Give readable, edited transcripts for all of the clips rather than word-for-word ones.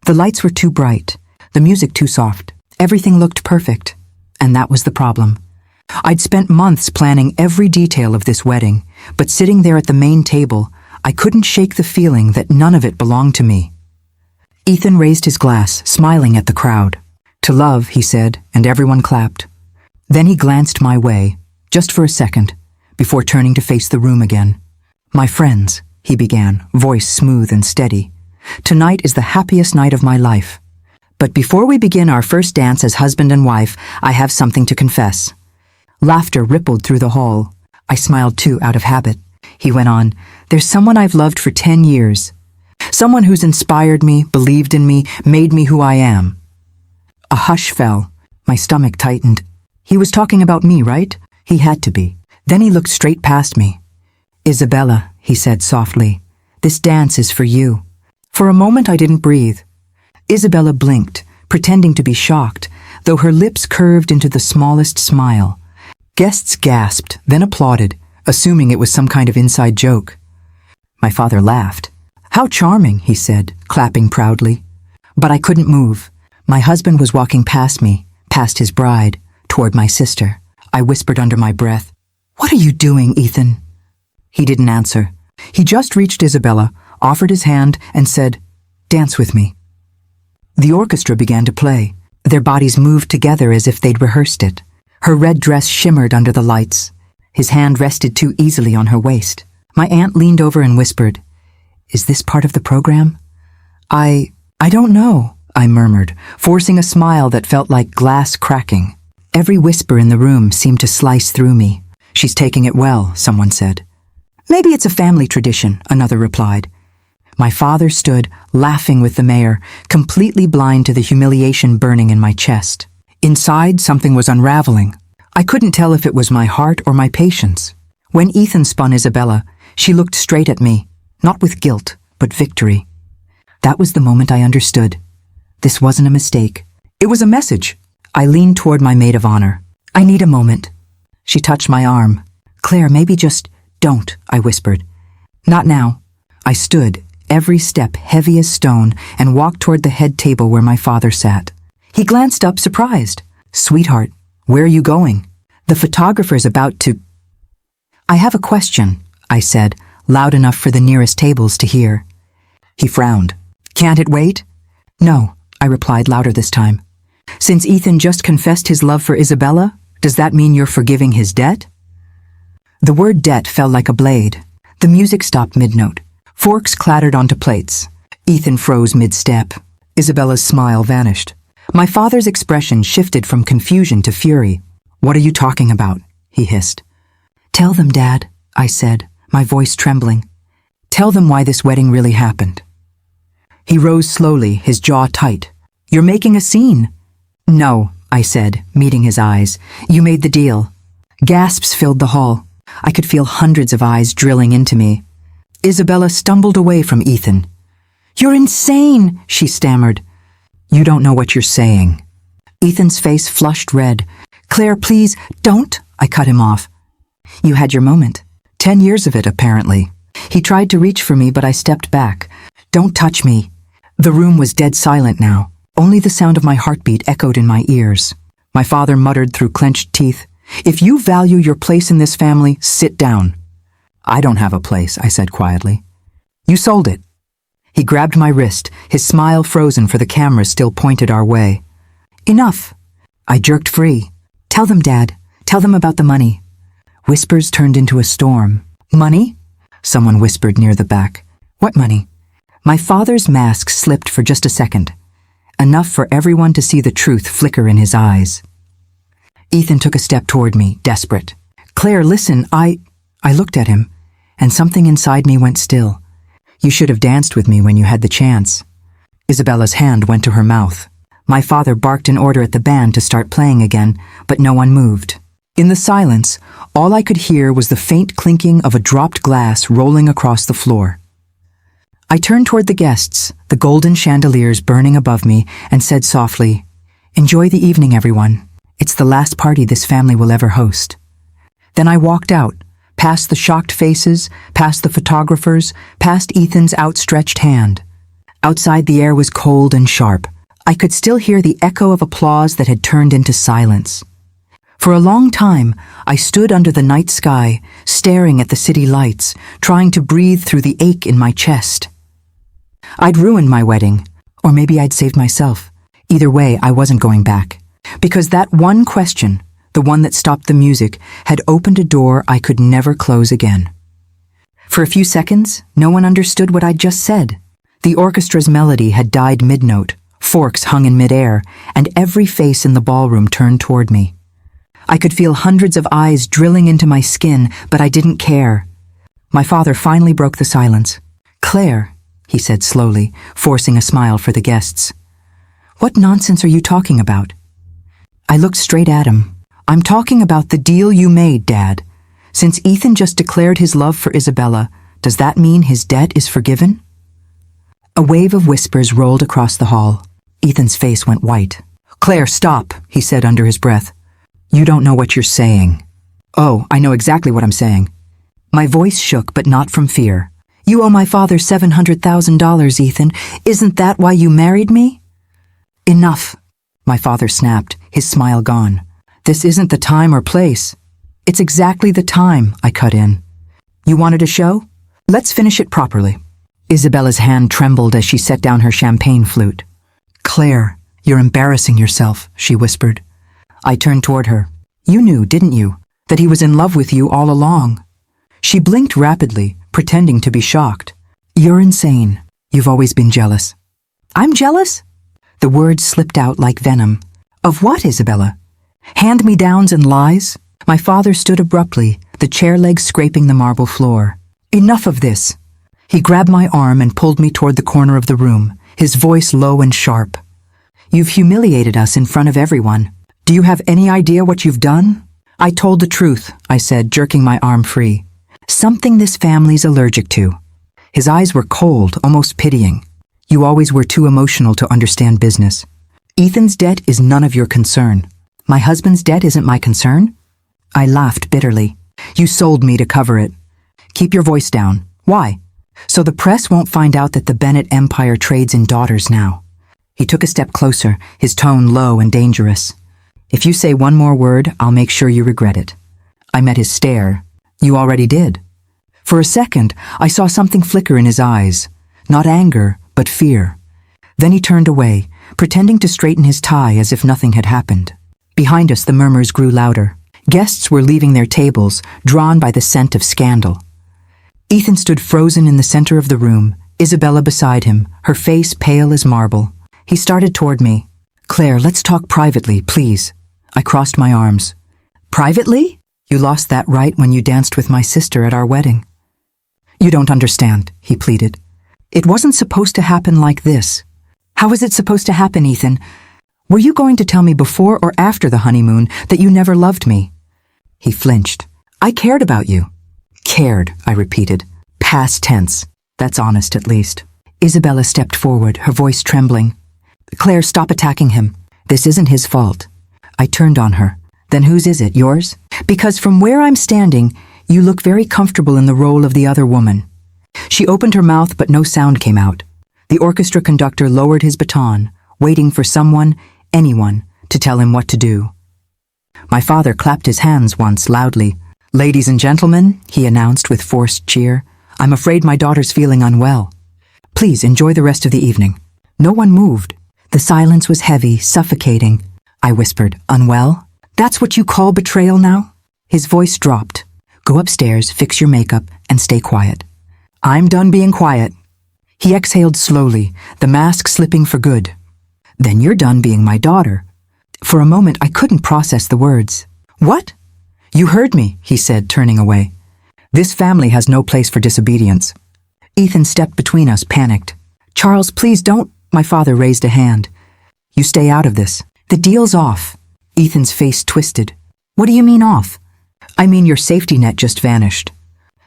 The lights were too bright, the music too soft. Everything looked perfect, and that was the problem. I'd spent months planning every detail of this wedding, but sitting there at the main table, I couldn't shake the feeling that none of it belonged to me. Ethan raised his glass, smiling at the crowd. "To love," he said, and everyone clapped. Then he glanced my way, just for a second, before turning to face the room again. "My friends," he began, voice smooth and steady, "tonight is the happiest night of my life. But before we begin our first dance as husband and wife, I have something to confess." Laughter rippled through the hall. I smiled too, out of habit. He went on, "There's someone I've loved for 10 years. Someone who's inspired me, believed in me, made me who I am." A hush fell. My stomach tightened. He was talking about me, right? He had to be. Then he looked straight past me. "Isabella," he said softly, "this dance is for you." For a moment I didn't breathe. Isabella blinked, pretending to be shocked, though her lips curved into the smallest smile. Guests gasped, then applauded, assuming it was some kind of inside joke. My father laughed. "How charming," he said, clapping proudly. But I couldn't move. My husband was walking past me, past his bride, toward my sister. I whispered under my breath, "What are you doing, Ethan?" He didn't answer. He just reached Isabella, offered his hand, and said, "Dance with me." The orchestra began to play. Their bodies moved together as if they'd rehearsed it. Her red dress shimmered under the lights. His hand rested too easily on her waist. My aunt leaned over and whispered, "Is this part of the program?" I don't know," I murmured, forcing a smile that felt like glass cracking. Every whisper in the room seemed to slice through me. "She's taking it well," someone said. "Maybe it's a family tradition," another replied. My father stood, laughing with the mayor, completely blind to the humiliation burning in my chest. Inside, something was unraveling. I couldn't tell if it was my heart or my patience. When Ethan spun Isabella, she looked straight at me, not with guilt, but victory. That was the moment I understood. This wasn't a mistake. It was a message. I leaned toward my maid of honor. "I need a moment." She touched my arm. "Claire, maybe just don't," I whispered. "Not now." I stood, every step heavy as stone, and walked toward the head table where my father sat. He glanced up, surprised. "Sweetheart, where are you going?" "The photographer's about to—" "I have a question," I said, loud enough for the nearest tables to hear. He frowned. "Can't it wait?" "No," I replied louder this time. "Since Ethan just confessed his love for Isabella, does that mean you're forgiving his debt?" The word debt fell like a blade. The music stopped mid-note. Forks clattered onto plates. Ethan froze mid-step. Isabella's smile vanished. My father's expression shifted from confusion to fury. "What are you talking about?" he hissed. "Tell them, Dad," I said, my voice trembling. "Tell them why this wedding really happened." He rose slowly, his jaw tight. "You're making a scene." "No," I said, meeting his eyes. "You made the deal." Gasps filled the hall. I could feel hundreds of eyes drilling into me. Isabella stumbled away from Ethan. "You're insane," she stammered. "You don't know what you're saying." Ethan's face flushed red. "Claire, please, don't," I cut him off. "You had your moment. 10 years of it, apparently." He tried to reach for me, but I stepped back. "Don't touch me." The room was dead silent now. Only the sound of my heartbeat echoed in my ears. My father muttered through clenched teeth, "If you value your place in this family, sit down." "I don't have a place," I said quietly. "You sold it." He grabbed my wrist, his smile frozen for the camera still pointed our way. "Enough." I jerked free. "Tell them, Dad. Tell them about the money." Whispers turned into a storm. "Money?" Someone whispered near the back. "What money?" My father's mask slipped for just a second. Enough for everyone to see the truth flicker in his eyes. Ethan took a step toward me, desperate. "Claire, listen, I looked at him, and something inside me went still. "You should have danced with me when you had the chance." Isabella's hand went to her mouth. My father barked an order at the band to start playing again, but no one moved. In the silence, all I could hear was the faint clinking of a dropped glass rolling across the floor. I turned toward the guests, the golden chandeliers burning above me, and said softly, "Enjoy the evening, everyone. It's the last party this family will ever host." Then I walked out, past the shocked faces, past the photographers, past Ethan's outstretched hand. Outside the air was cold and sharp. I could still hear the echo of applause that had turned into silence. For a long time, I stood under the night sky, staring at the city lights, trying to breathe through the ache in my chest. I'd ruined my wedding, or maybe I'd saved myself. Either way, I wasn't going back. Because that one question, the one that stopped the music, had opened a door I could never close again. For a few seconds, no one understood what I'd just said. The orchestra's melody had died mid-note, forks hung in mid-air, and every face in the ballroom turned toward me. I could feel hundreds of eyes drilling into my skin, but I didn't care. My father finally broke the silence. "Claire," he said slowly, forcing a smile for the guests. "What nonsense are you talking about?" I looked straight at him. "I'm talking about the deal you made, Dad. Since Ethan just declared his love for Isabella, does that mean his debt is forgiven?" A wave of whispers rolled across the hall. Ethan's face went white. "Claire, stop," he said under his breath. "You don't know what you're saying." "Oh, I know exactly what I'm saying." My voice shook, but not from fear. "You owe my father $700,000, Ethan. Isn't that why you married me?" "Enough," my father snapped, his smile gone. "This isn't the time or place." "It's exactly the time," I cut in. "You wanted a show? Let's finish it properly." Isabella's hand trembled as she set down her champagne flute. "Claire, you're embarrassing yourself," she whispered. I turned toward her. "You knew, didn't you, that he was in love with you all along?" She blinked rapidly, pretending to be shocked. "You're insane. You've always been jealous." "I'm jealous?" The words slipped out like venom. "Of what, Isabella? Hand-me-downs and lies?" My father stood abruptly, the chair legs scraping the marble floor. "Enough of this." He grabbed my arm and pulled me toward the corner of the room, his voice low and sharp. "You've humiliated us in front of everyone. Do you have any idea what you've done?" "I told the truth," I said, jerking my arm free. "Something this family's allergic to." His eyes were cold, almost pitying. "You always were too emotional to understand business. Ethan's debt is none of your concern." "My husband's debt isn't my concern?" I laughed bitterly. "You sold me to cover it." "Keep your voice down." "Why?" "So the press won't find out that the Bennett empire trades in daughters now." He took a step closer, his tone low and dangerous. "If you say one more word, I'll make sure you regret it." I met his stare. "You already did." For a second, I saw something flicker in his eyes. Not anger, but fear. Then he turned away, pretending to straighten his tie as if nothing had happened. Behind us, the murmurs grew louder. Guests were leaving their tables, drawn by the scent of scandal. Ethan stood frozen in the center of the room, Isabella beside him, her face pale as marble. He started toward me. "Claire, let's talk privately, please." I crossed my arms. "Privately? You lost that right when you danced with my sister at our wedding." "You don't understand," he pleaded. "It wasn't supposed to happen like this." "How was it supposed to happen, Ethan? Were you going to tell me before or after the honeymoon that you never loved me?" He flinched. "I cared about you." "Cared," I repeated. Past tense. That's honest, at least. Isabella stepped forward, her voice trembling. "Claire, stop attacking him. This isn't his fault." I turned on her. "Then whose is it, yours? Because from where I'm standing, you look very comfortable in the role of the other woman." She opened her mouth, but no sound came out. The orchestra conductor lowered his baton, waiting for someone, anyone, to tell him what to do. My father clapped his hands once loudly. "Ladies and gentlemen," he announced with forced cheer, "I'm afraid my daughter's feeling unwell. Please enjoy the rest of the evening." No one moved. The silence was heavy, suffocating. I whispered, "Unwell? That's what you call betrayal now?" His voice dropped. "Go upstairs, fix your makeup, and stay quiet." "I'm done being quiet." He exhaled slowly, the mask slipping for good. "Then you're done being my daughter." For a moment, I couldn't process the words. "What?" "You heard me," he said, turning away. "This family has no place for disobedience." Ethan stepped between us, panicked. "Charles, please don't." My father raised a hand. "You stay out of this. The deal's off." Ethan's face twisted. "What do you mean off?" "I mean your safety net just vanished."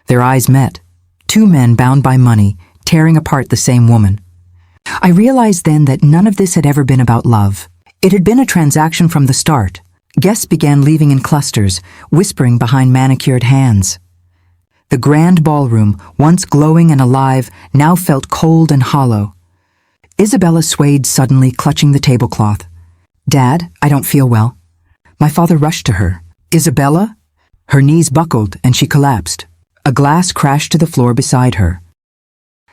Their eyes met. Two men bound by money, tearing apart the same woman. I realized then that none of this had ever been about love. It had been a transaction from the start. Guests began leaving in clusters, whispering behind manicured hands. The grand ballroom, once glowing and alive, now felt cold and hollow. Isabella swayed suddenly, clutching the tablecloth. "Dad, I don't feel well." My father rushed to her. "Isabella?" Her knees buckled and she collapsed. A glass crashed to the floor beside her.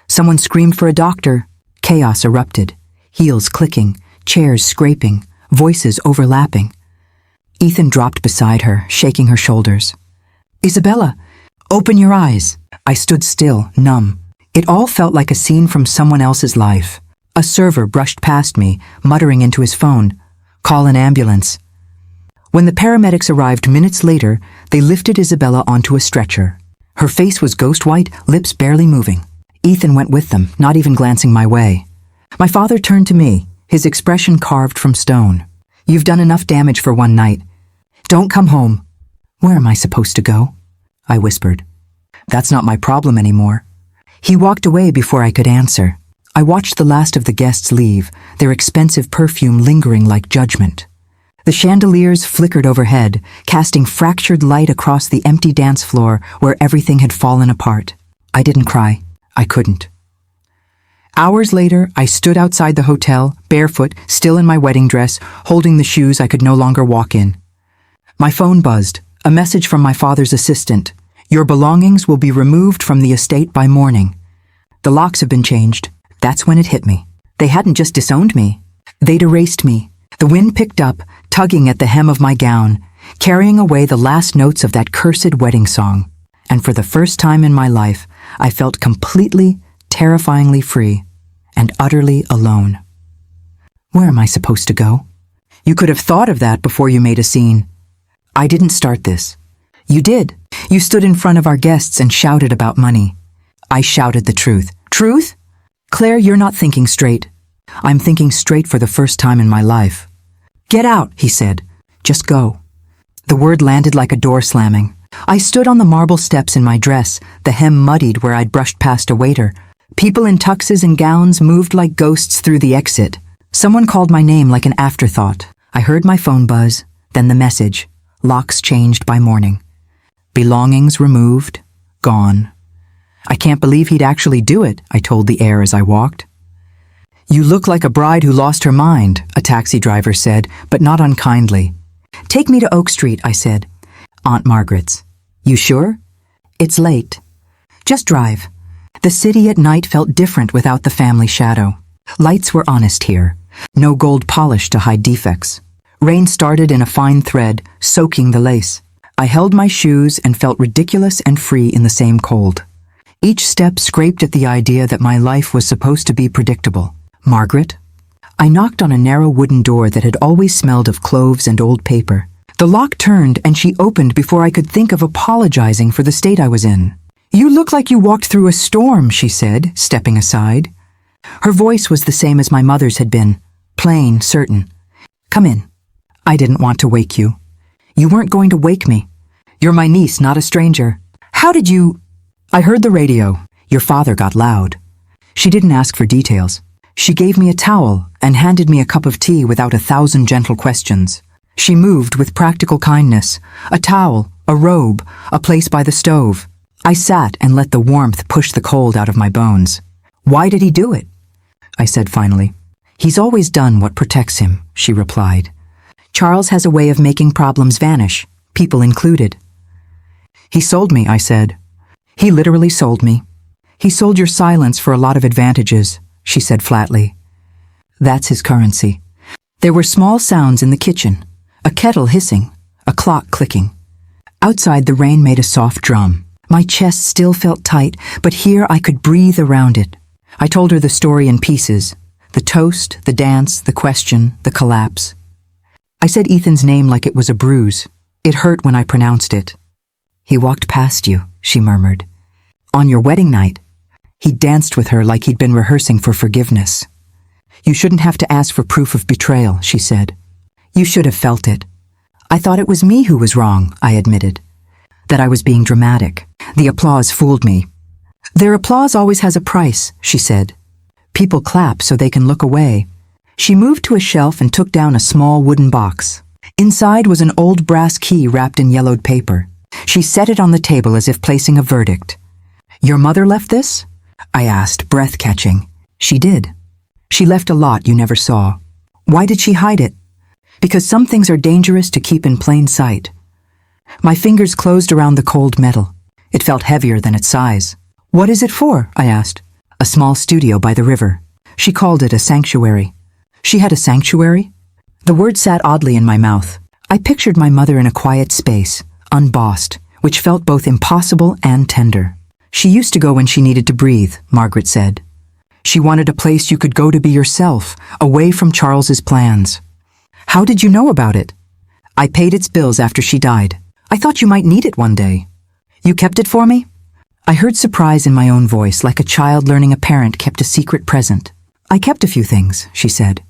Someone screamed for a doctor. Chaos erupted. Heels clicking, chairs scraping, voices overlapping. Ethan dropped beside her, shaking her shoulders. "Isabella, open your eyes." I stood still, numb. It all felt like a scene from someone else's life. A server brushed past me, muttering into his phone, "Call an ambulance." When the paramedics arrived minutes later, they lifted Isabella onto a stretcher. Her face was ghost white, lips barely moving. Ethan went with them, not even glancing my way. My father turned to me, his expression carved from stone. "You've done enough damage for one night. Don't come home." "Where am I supposed to go?" I whispered. "That's not my problem anymore." He walked away before I could answer. I watched the last of the guests leave, their expensive perfume lingering like judgment. The chandeliers flickered overhead, casting fractured light across the empty dance floor where everything had fallen apart. I didn't cry. I couldn't. Hours later, I stood outside the hotel, barefoot, still in my wedding dress, holding the shoes I could no longer walk in. My phone buzzed, a message from my father's assistant. "Your belongings will be removed from the estate by morning." The locks have been changed. That's when it hit me. They hadn't just disowned me. They'd erased me. The wind picked up, tugging at the hem of my gown, carrying away the last notes of that cursed wedding song. And for the first time in my life, I felt completely, terrifyingly free, and utterly alone. Where am I supposed to go? You could have thought of that before you made a scene. I didn't start this. You did. You stood in front of our guests and shouted about money. I shouted the truth. Truth? Claire, you're not thinking straight. I'm thinking straight for the first time in my life. "Get out," he said. "Just go." The word landed like a door slamming. I stood on the marble steps in my dress, the hem muddied where I'd brushed past a waiter. People in tuxes and gowns moved like ghosts through the exit. Someone called my name like an afterthought. I heard my phone buzz, then the message. Locks changed by morning. Belongings removed, gone. I can't believe he'd actually do it, I told the air as I walked. "You look like a bride who lost her mind," a taxi driver said, but not unkindly. "Take me to Oak Street," I said. "Aunt Margaret's." "You sure?" "It's late." "Just drive." The city at night felt different without the family shadow. Lights were honest here. No gold polish to hide defects. Rain started in a fine thread, soaking the lace. I held my shoes and felt ridiculous and free in the same cold. Each step scraped at the idea that my life was supposed to be predictable. "Margaret?" I knocked on a narrow wooden door that had always smelled of cloves and old paper. The lock turned and she opened before I could think of apologizing for the state I was in. "You look like you walked through a storm," she said, stepping aside. Her voice was the same as my mother's had been, plain, certain. "Come in." "I didn't want to wake you." "You weren't going to wake me. You're my niece, not a stranger." "How did you—" "I heard the radio. Your father got loud." She didn't ask for details. She gave me a towel and handed me a cup of tea without 1,000 gentle questions. She moved with practical kindness. A towel, a robe, a place by the stove. I sat and let the warmth push the cold out of my bones. "Why did he do it?" I said finally. "He's always done what protects him," she replied. "Charles has a way of making problems vanish, people included." "He sold me," I said. "He literally sold me. He sold your silence for a lot of advantages," she said flatly. "That's his currency." There were small sounds in the kitchen, a kettle hissing, a clock clicking. Outside, the rain made a soft drum. My chest still felt tight, but here I could breathe around it. I told her the story in pieces, the toast, the dance, the question, the collapse. I said Ethan's name like it was a bruise. It hurt when I pronounced it. "He walked past you," she murmured. "On your wedding night." He danced with her like he'd been rehearsing for forgiveness. "You shouldn't have to ask for proof of betrayal," she said. "You should have felt it." "I thought it was me who was wrong," I admitted. That I was being dramatic. The applause fooled me. "Their applause always has a price," she said. "People clap so they can look away." She moved to a shelf and took down a small wooden box. Inside was an old brass key wrapped in yellowed paper. She set it on the table as if placing a verdict. "Your mother left this?" I asked, breath catching. "She did." She left a lot you never saw. Why did she hide it? Because some things are dangerous to keep in plain sight. My fingers closed around the cold metal. It felt heavier than its size. What is it for? I asked. A small studio by the river. She called it a sanctuary. She had a sanctuary? The word sat oddly in my mouth. I pictured my mother in a quiet space, unbossed, which felt both impossible and tender. She used to go when she needed to breathe, Margaret said. She wanted a place you could go to be yourself, away from Charles's plans. How did you know about it? I paid its bills after she died. I thought you might need it one day. You kept it for me? I heard surprise in my own voice, like a child learning a parent kept a secret present. I kept a few things, she said.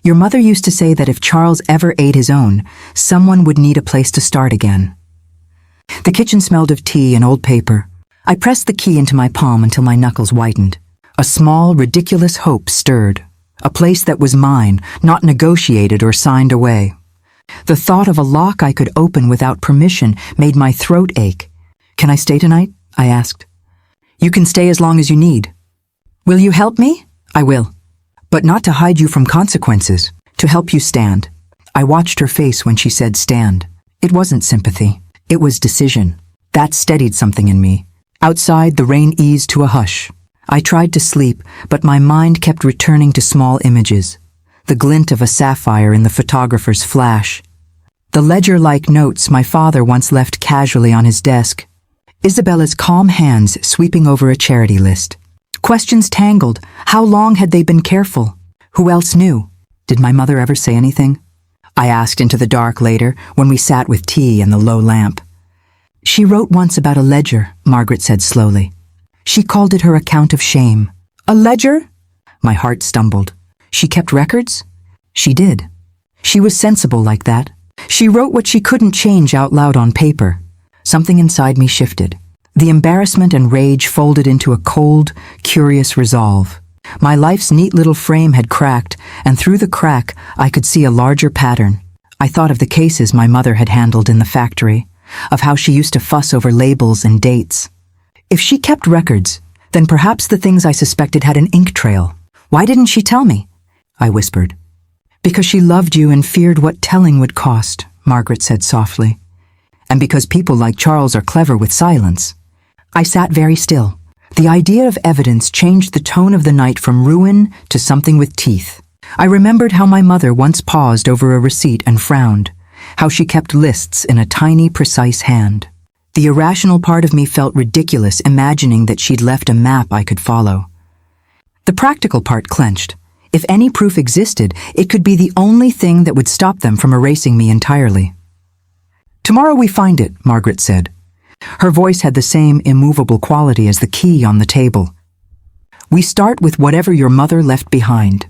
Your mother used to say that if Charles ever ate his own, someone would need a place to start again. The kitchen smelled of tea and old paper. I pressed the key into my palm until my knuckles whitened. A small, ridiculous hope stirred. A place that was mine, not negotiated or signed away. The thought of a lock I could open without permission made my throat ache. Can I stay tonight? I asked. You can stay as long as you need. Will you help me? I will. But not to hide you from consequences, to help you stand. I watched her face when she said stand. It wasn't sympathy. It was decision. That steadied something in me. Outside, the rain eased to a hush. I tried to sleep, but my mind kept returning to small images. The glint of a sapphire in the photographer's flash. The ledger-like notes my father once left casually on his desk. Isabella's calm hands sweeping over a charity list. Questions tangled. How long had they been careful? Who else knew? Did my mother ever say anything? I asked into the dark later, when we sat with tea and the low lamp. She wrote once about a ledger, Margaret said slowly. She called it her account of shame. A ledger? My heart stumbled. She kept records? She did. She was sensible like that. She wrote what she couldn't change out loud on paper. Something inside me shifted. The embarrassment and rage folded into a cold, curious resolve. My life's neat little frame had cracked, and through the crack I could see a larger pattern. I thought of the cases my mother had handled in the factory, of how she used to fuss over labels and dates. If she kept records, then perhaps the things I suspected had an ink trail. Why didn't she tell me? I whispered. Because she loved you and feared what telling would cost, Margaret said softly. And because people like Charles are clever with silence. I sat very still. The idea of evidence changed the tone of the night from ruin to something with teeth. I remembered how my mother once paused over a receipt and frowned, how she kept lists in a tiny, precise hand. The irrational part of me felt ridiculous imagining that she'd left a map I could follow. The practical part clenched. If any proof existed, it could be the only thing that would stop them from erasing me entirely. Tomorrow we find it, Margaret said. Her voice had the same immovable quality as the key on the table. We start with whatever your mother left behind.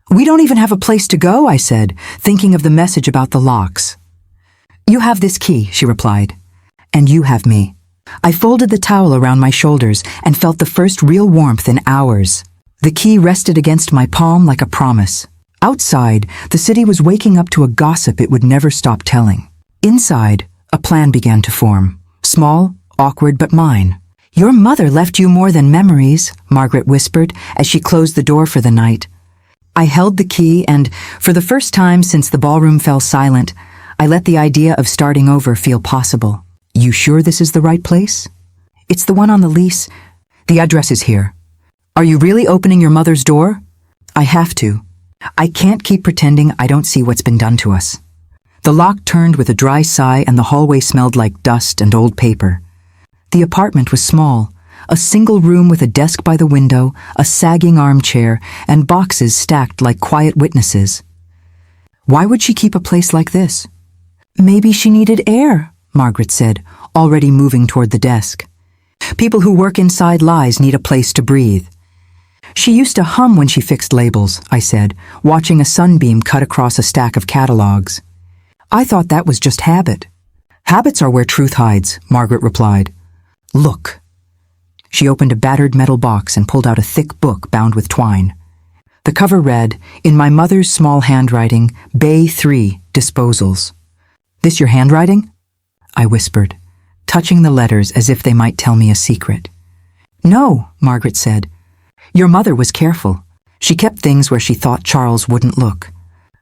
We don't even have a place to go, I said, thinking of the message about the locks. You have this key, she replied. And you have me. I folded the towel around my shoulders and felt the first real warmth in hours. The key rested against my palm like a promise. Outside, the city was waking up to a gossip it would never stop telling. Inside, a plan began to form. Small, awkward, but mine. Your mother left you more than memories, Margaret whispered as she closed the door for the night. I held the key and, for the first time since the ballroom fell silent, I let the idea of starting over feel possible. You sure this is the right place? It's the one on the lease. The address is here. Are you really opening your mother's door? I have to. I can't keep pretending I don't see what's been done to us. The lock turned with a dry sigh and the hallway smelled like dust and old paper. The apartment was small, a single room with a desk by the window, a sagging armchair, and boxes stacked like quiet witnesses. Why would she keep a place like this? Maybe she needed air, Margaret said, already moving toward the desk. People who work inside lies need a place to breathe. She used to hum when she fixed labels, I said, watching a sunbeam cut across a stack of catalogs. I thought that was just habit. Habits are where truth hides, Margaret replied. Look. She opened a battered metal box and pulled out a thick book bound with twine. The cover read, in my mother's small handwriting, Bay 3, Disposals. This your handwriting? I whispered, touching the letters as if they might tell me a secret. No, Margaret said. Your mother was careful. She kept things where she thought Charles wouldn't look.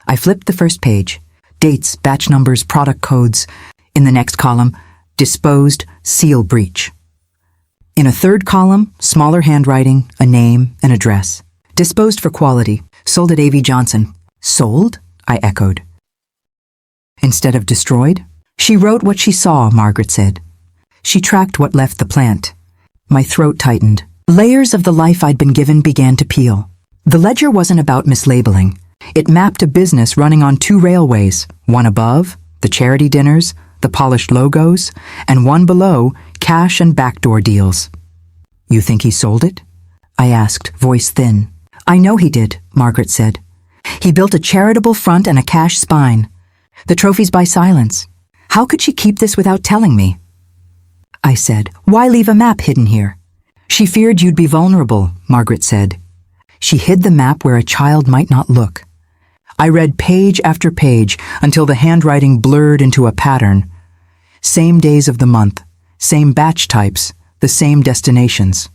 I flipped the first page. Dates, batch numbers, product codes. In the next column, disposed, seal breach. In a third column, smaller handwriting, a name, an address. Disposed for quality. Sold at A.V. Johnson. Sold? I echoed. Instead of destroyed? She wrote what she saw, Margaret said. She tracked what left the plant. My throat tightened. Layers of the life I'd been given began to peel. The ledger wasn't about mislabeling. It mapped a business running on 2 railways, one above, the charity dinners, the polished logos, and one below, cash and backdoor deals. You think he sold it? I asked, voice thin. I know he did, Margaret said. He built a charitable front and a cash spine. The trophies by silence. How could she keep this without telling me? I said, why leave a map hidden here? She feared you'd be vulnerable, Margaret said. She hid the map where a child might not look. I read page after page until the handwriting blurred into a pattern. Same days of the month, same batch types, the same destinations.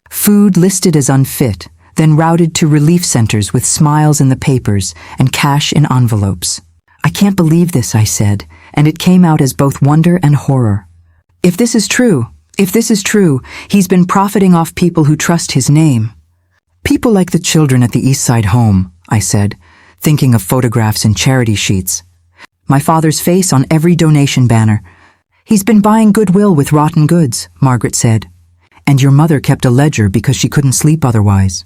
Food listed as unfit, then routed to relief centers with smiles in the papers and cash in envelopes. I can't believe this, I said, and it came out as both wonder and horror. If this is true, he's been profiting off people who trust his name. People like the children at the East Side home, I said, thinking of photographs and charity sheets. My father's face on every donation banner. He's been buying goodwill with rotten goods, Margaret said. And your mother kept a ledger because she couldn't sleep otherwise.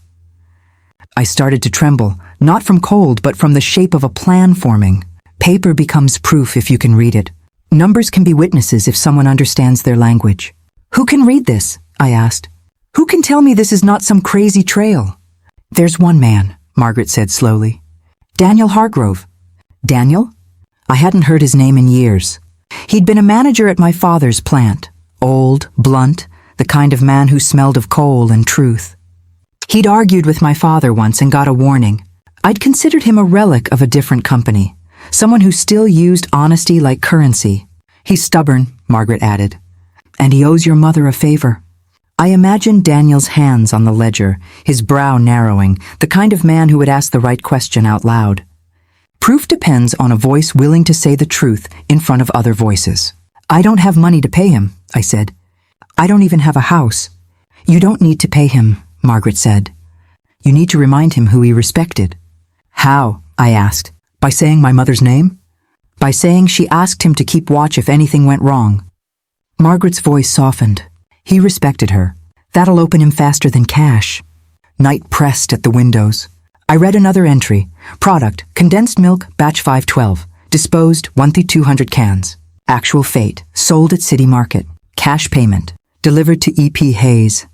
I started to tremble, not from cold, but from the shape of a plan forming. Paper becomes proof if you can read it. Numbers can be witnesses if someone understands their language. Who can read this? I asked. Who can tell me this is not some crazy trail? There's one man, Margaret said slowly. Daniel Hargrove. Daniel? I hadn't heard his name in years. He'd been a manager at my father's plant. Old, blunt, the kind of man who smelled of coal and truth. He'd argued with my father once and got a warning. I'd considered him a relic of a different company. Someone who still used honesty like currency. He's stubborn, Margaret added. And he owes your mother a favor. I imagined Daniel's hands on the ledger, his brow narrowing, the kind of man who would ask the right question out loud. Proof depends on a voice willing to say the truth in front of other voices. I don't have money to pay him, I said. I don't even have a house. You don't need to pay him, Margaret said. You need to remind him who he respected. How? I asked. By saying my mother's name? By saying she asked him to keep watch if anything went wrong. Margaret's voice softened. He respected her. That'll open him faster than cash. Night pressed at the windows. I read another entry. Product, condensed milk, batch 512. Disposed, 1,200 cans. Actual fate, sold at City Market. Cash payment, delivered to E.P. Hayes.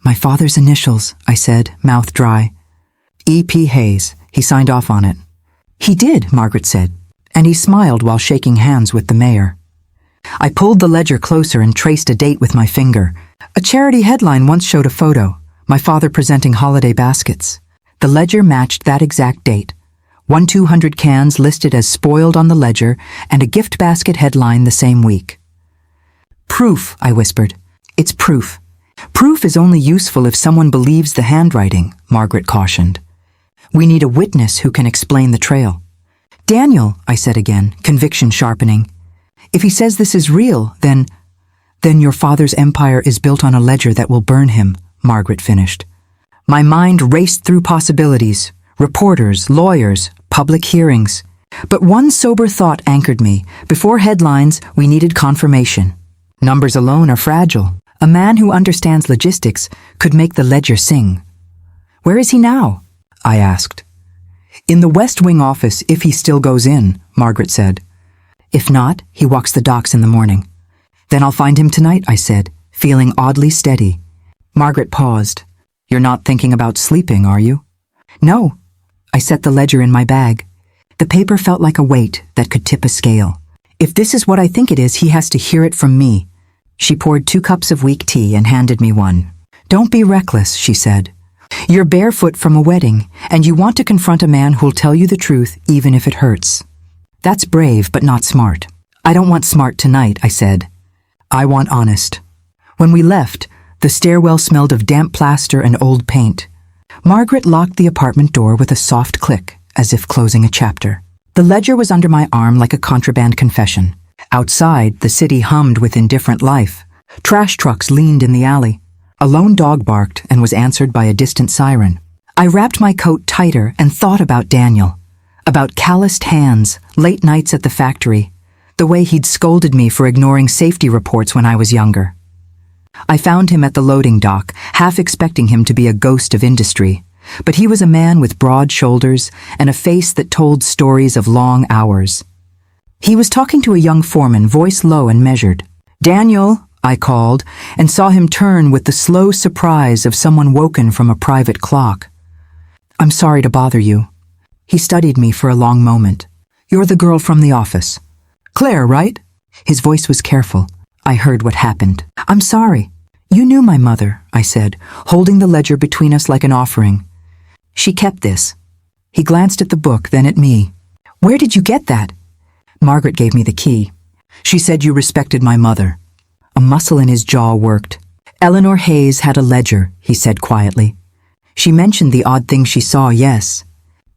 My father's initials, I said, mouth dry. E.P. Hayes. He signed off on it. He did, Margaret said, and he smiled while shaking hands with the mayor. I pulled the ledger closer and traced a date with my finger. A charity headline once showed a photo, my father presenting holiday baskets. The ledger matched that exact date. 1,200 cans listed as spoiled on the ledger and a gift basket headline the same week. Proof, I whispered. It's proof. Proof is only useful if someone believes the handwriting, Margaret cautioned. We need a witness who can explain the trail. Daniel, I said again, conviction sharpening. If he says this is real, then your father's empire is built on a ledger that will burn him, Margaret finished. My mind raced through possibilities, reporters, lawyers, public hearings. But one sober thought anchored me. Before headlines, we needed confirmation. Numbers alone are fragile. A man who understands logistics could make the ledger sing. Where is he now? I asked. In the West Wing office, if he still goes in, Margaret said. If not, he walks the docks in the morning. Then I'll find him tonight, I said, feeling oddly steady. Margaret paused. You're not thinking about sleeping, are you? No. I set the ledger in my bag. The paper felt like a weight that could tip a scale. If this is what I think it is, he has to hear it from me. She poured 2 cups of weak tea and handed me one. Don't be reckless, she said. You're barefoot from a wedding, and you want to confront a man who'll tell you the truth even if it hurts. That's brave, but not smart. I don't want smart tonight, I said. I want honest. When we left, the stairwell smelled of damp plaster and old paint. Margaret locked the apartment door with a soft click, as if closing a chapter. The ledger was under my arm like a contraband confession. Outside, the city hummed with indifferent life. Trash trucks leaned in the alley. A lone dog barked and was answered by a distant siren. I wrapped my coat tighter and thought about Daniel. About calloused hands, late nights at the factory, the way he'd scolded me for ignoring safety reports when I was younger. I found him at the loading dock, half expecting him to be a ghost of industry, but he was a man with broad shoulders and a face that told stories of long hours. He was talking to a young foreman, voice low and measured. "Daniel," I called, and saw him turn with the slow surprise of someone woken from a private clock. "I'm sorry to bother you." He studied me for a long moment. "You're the girl from the office. Claire, right?" His voice was careful. I heard what happened. "I'm sorry." "You knew my mother," I said, holding the ledger between us like an offering. "She kept this." He glanced at the book, then at me. "Where did you get that?" Margaret gave me the key. "She said you respected my mother." A muscle in his jaw worked. "Eleanor Hayes had a ledger," he said quietly. "She mentioned the odd things she saw, yes."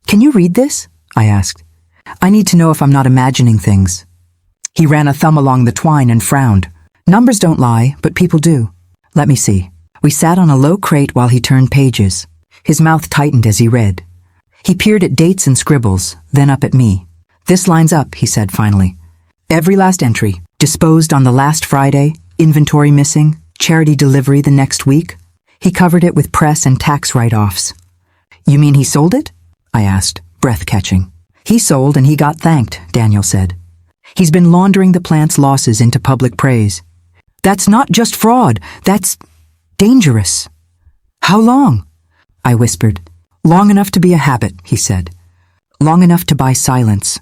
"Can you read this?" I asked. "I need to know if I'm not imagining things." He ran a thumb along the twine and frowned. "Numbers don't lie, but people do." "Let me see." We sat on a low crate while he turned pages. His mouth tightened as he read. He peered at dates and scribbles, then up at me. "This lines up," he said finally. "Every last entry. Disposed on the last Friday, inventory missing, charity delivery the next week." He covered it with press and tax write-offs. "You mean he sold it?" I asked, breath catching. "He sold and he got thanked," Daniel said. "He's been laundering the plant's losses into public praise." "That's not just fraud, that's dangerous." "How long?" I whispered. "Long enough to be a habit," he said. "Long enough to buy silence."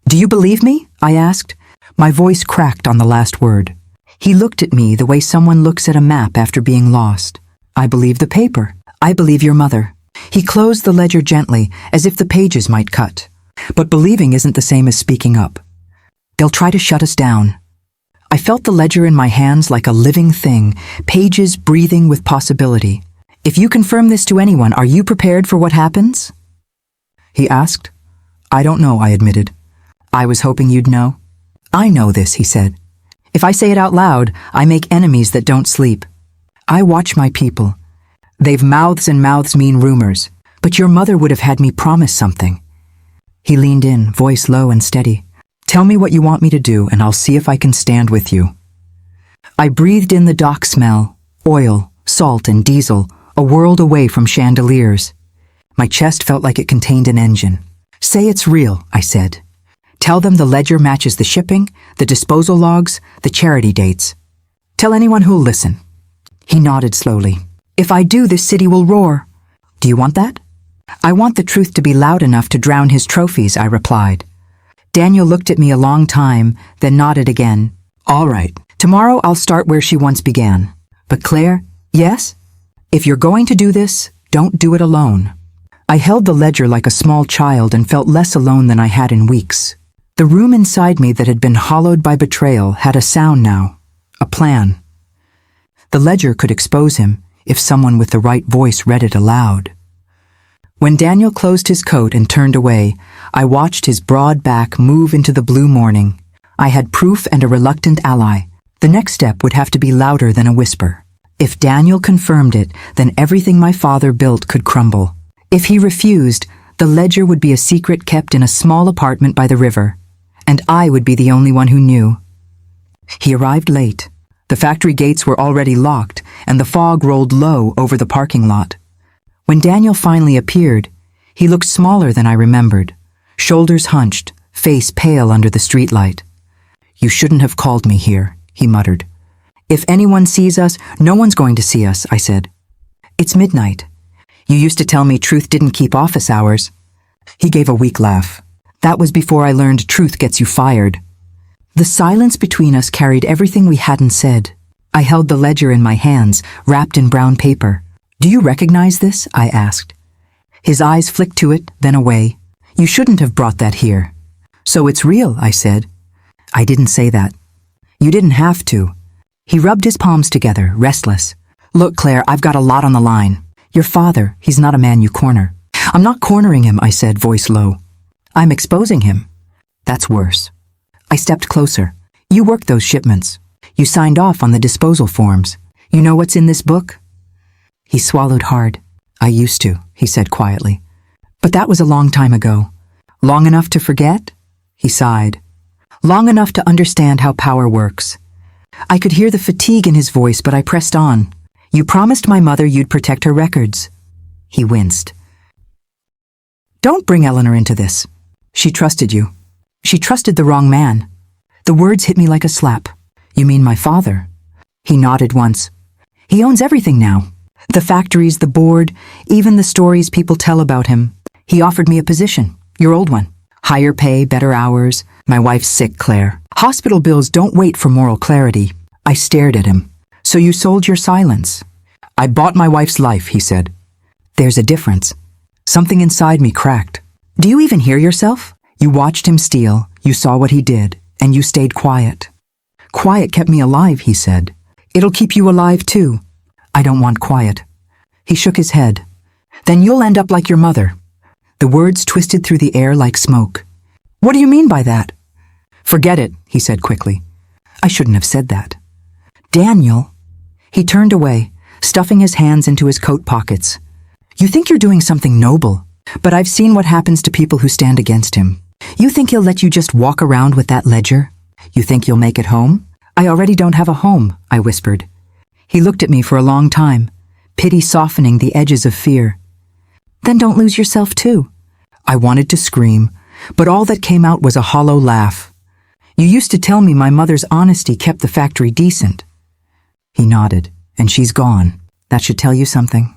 "Do you believe me?" I asked. My voice cracked on the last word. He looked at me the way someone looks at a map after being lost. "I believe the paper. I believe your mother." He closed the ledger gently, as if the pages might cut. "But believing isn't the same as speaking up. They'll try to shut us down." I felt the ledger in my hands like a living thing, pages breathing with possibility. "If you confirm this to anyone, are you prepared for what happens?" He asked. "I don't know," I admitted. "I was hoping you'd know." "I know this," he said. "If I say it out loud, I make enemies that don't sleep. I watch my people. They've mouths and mouths mean rumors, but your mother would have had me promise something." He leaned in, voice low and steady. "Tell me what you want me to do, and I'll see if I can stand with you." I breathed in the dock smell, oil, salt, and diesel, a world away from chandeliers. My chest felt like it contained an engine. "Say it's real," I said. "Tell them the ledger matches the shipping, the disposal logs, the charity dates. Tell anyone who'll listen." He nodded slowly. "If I do, this city will roar." "Do you want that?" "I want the truth to be loud enough to drown his trophies," I replied. Daniel looked at me a long time, then nodded again. "All right. Tomorrow I'll start where she once began. But Claire, yes? If you're going to do this, don't do it alone." I held the ledger like a small child and felt less alone than I had in weeks. The room inside me that had been hollowed by betrayal had a sound now, a plan. The ledger could expose him if someone with the right voice read it aloud. When Daniel closed his coat and turned away, I watched his broad back move into the blue morning. I had proof and a reluctant ally. The next step would have to be louder than a whisper. If Daniel confirmed it, then everything my father built could crumble. If he refused, the ledger would be a secret kept in a small apartment by the river, and I would be the only one who knew. He arrived late. The factory gates were already locked, and the fog rolled low over the parking lot. When Daniel finally appeared, he looked smaller than I remembered, shoulders hunched, face pale under the streetlight. "You shouldn't have called me here," he muttered. "If anyone sees us, no one's going to see us," I said. "It's midnight. You used to tell me truth didn't keep office hours." He gave a weak laugh. "That was before I learned truth gets you fired." The silence between us carried everything we hadn't said. I held the ledger in my hands, wrapped in brown paper. "Do you recognize this?" I asked. His eyes flicked to it, then away. "You shouldn't have brought that here." "So it's real," I said. "I didn't say that." "You didn't have to." He rubbed his palms together, restless. "Look, Claire, I've got a lot on the line. Your father, he's not a man you corner. I'm not cornering him, I said, voice low. I'm exposing him. That's worse. I stepped closer. You worked those shipments. You signed off on the disposal forms. You know what's in this book? He swallowed hard. I used to, he said quietly. But that was a long time ago. Long enough to forget? He sighed. Long enough to understand how power works. I could hear the fatigue in his voice, but I pressed on. You promised my mother you'd protect her records. He winced. Don't bring Eleanor into this. She trusted you. She trusted the wrong man. The words hit me like a slap. You mean my father? He nodded once. He owns everything now. The factories, the board, even the stories people tell about him. He offered me a position, your old one. Higher pay, better hours. My wife's sick, Claire. Hospital bills don't wait for moral clarity. I stared at him. So you sold your silence. I bought my wife's life, he said. There's a difference. Something inside me cracked. Do you even hear yourself? You watched him steal, you saw what he did, and you stayed quiet. Quiet kept me alive, he said. It'll keep you alive too. I don't want quiet. He shook his head. Then you'll end up like your mother. The words twisted through the air like smoke. What do you mean by that? Forget it, he said quickly. I shouldn't have said that. Daniel. He turned away, stuffing his hands into his coat pockets. You think you're doing something noble, but I've seen what happens to people who stand against him. You think he'll let you just walk around with that ledger? You think you'll make it home? I already don't have a home, I whispered. He looked at me for a long time, pity softening the edges of fear. Then don't lose yourself too. I wanted to scream, but all that came out was a hollow laugh. You used to tell me my mother's honesty kept the factory decent. He nodded, and she's gone. That should tell you something.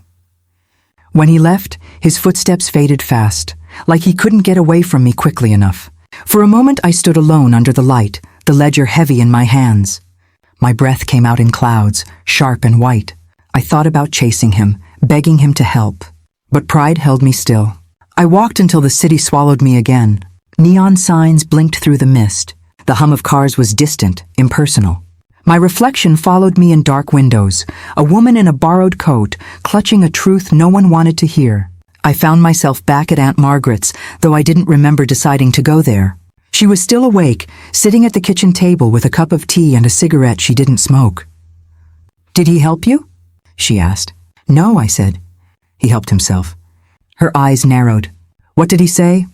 When he left, his footsteps faded fast, like he couldn't get away from me quickly enough. For a moment I stood alone under the light, the ledger heavy in my hands. My breath came out in clouds, sharp and white. I thought about chasing him, begging him to help. But pride held me still. I walked until the city swallowed me again. Neon signs blinked through the mist. The hum of cars was distant, impersonal. My reflection followed me in dark windows, a woman in a borrowed coat, clutching a truth no one wanted to hear. I found myself back at Aunt Margaret's, though I didn't remember deciding to go there. She was still awake, sitting at the kitchen table with a cup of tea and a cigarette she didn't smoke. Did he help you? She asked. No, I said. He helped himself. Her eyes narrowed. What did he say?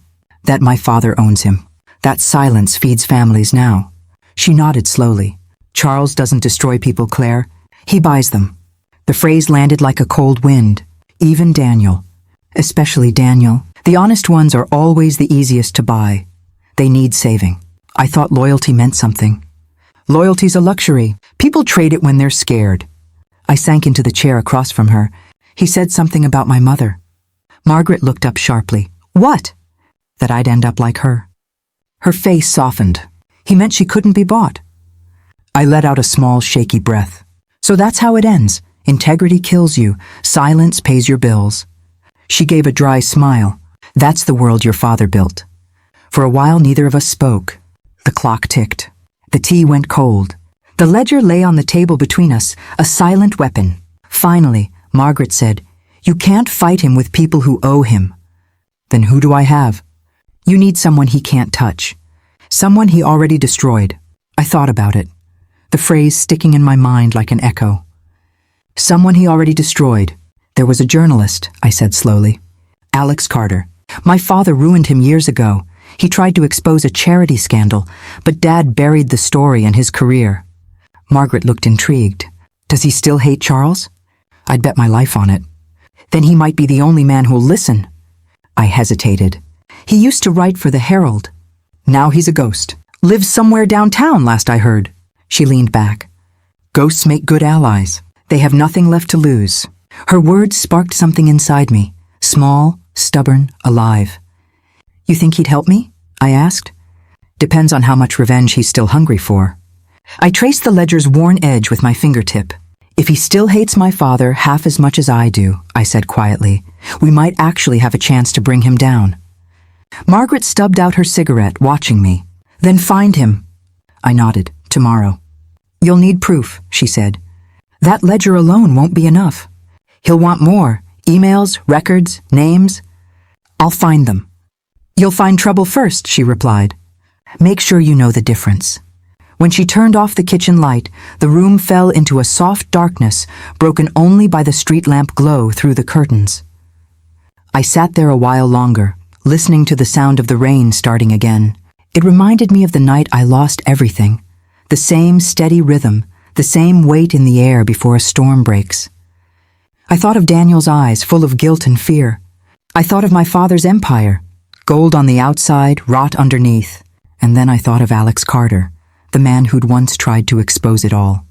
That my father owns him. That silence feeds families now. She nodded slowly. Charles doesn't destroy people, Claire. He buys them. The phrase landed like a cold wind. Even Daniel. Especially Daniel. The honest ones are always the easiest to buy. They need saving. I thought loyalty meant something. Loyalty's a luxury. People trade it when they're scared. I sank into the chair across from her. He said something about my mother. Margaret looked up sharply. What? That I'd end up like her. Her face softened. He meant she couldn't be bought. I let out a small, shaky breath. So that's how it ends. Integrity kills you. Silence pays your bills. She gave a dry smile. That's the world your father built. For a while, neither of us spoke. The clock ticked. The tea went cold. The ledger lay on the table between us, a silent weapon. Finally, Margaret said, You can't fight him with people who owe him. Then who do I have? You need someone he can't touch. Someone he already destroyed. I thought about it. The phrase sticking in my mind like an echo. Someone he already destroyed. There was a journalist, I said slowly. Alex Carter. My father ruined him years ago. He tried to expose a charity scandal, but Dad buried the story and his career. Margaret looked intrigued. Does he still hate Charles? I'd bet my life on it. Then he might be the only man who'll listen. I hesitated. He used to write for the Herald. Now he's a ghost. Lives somewhere downtown, last I heard. She leaned back. Ghosts make good allies. They have nothing left to lose. Her words sparked something inside me. Small, stubborn, alive. You think he'd help me? I asked. Depends on how much revenge he's still hungry for. I traced the ledger's worn edge with my fingertip. If he still hates my father half as much as I do, I said quietly, we might actually have a chance to bring him down. Margaret stubbed out her cigarette, watching me. Then find him. I nodded. Tomorrow. You'll need proof, she said. That ledger alone won't be enough. He'll want more, Emails, records, names. I'll find them. You'll find trouble first, she replied. Make sure you know the difference. When she turned off the kitchen light, the room fell into a soft darkness, broken only by the street lamp glow through the curtains. I sat there a while longer, listening to the sound of the rain starting again. It reminded me of the night I lost everything. The same steady rhythm, the same weight in the air before a storm breaks. I thought of Daniel's eyes full of guilt and fear. I thought of my father's empire, gold on the outside, rot underneath. And then I thought of Alex Carter, the man who'd once tried to expose it all.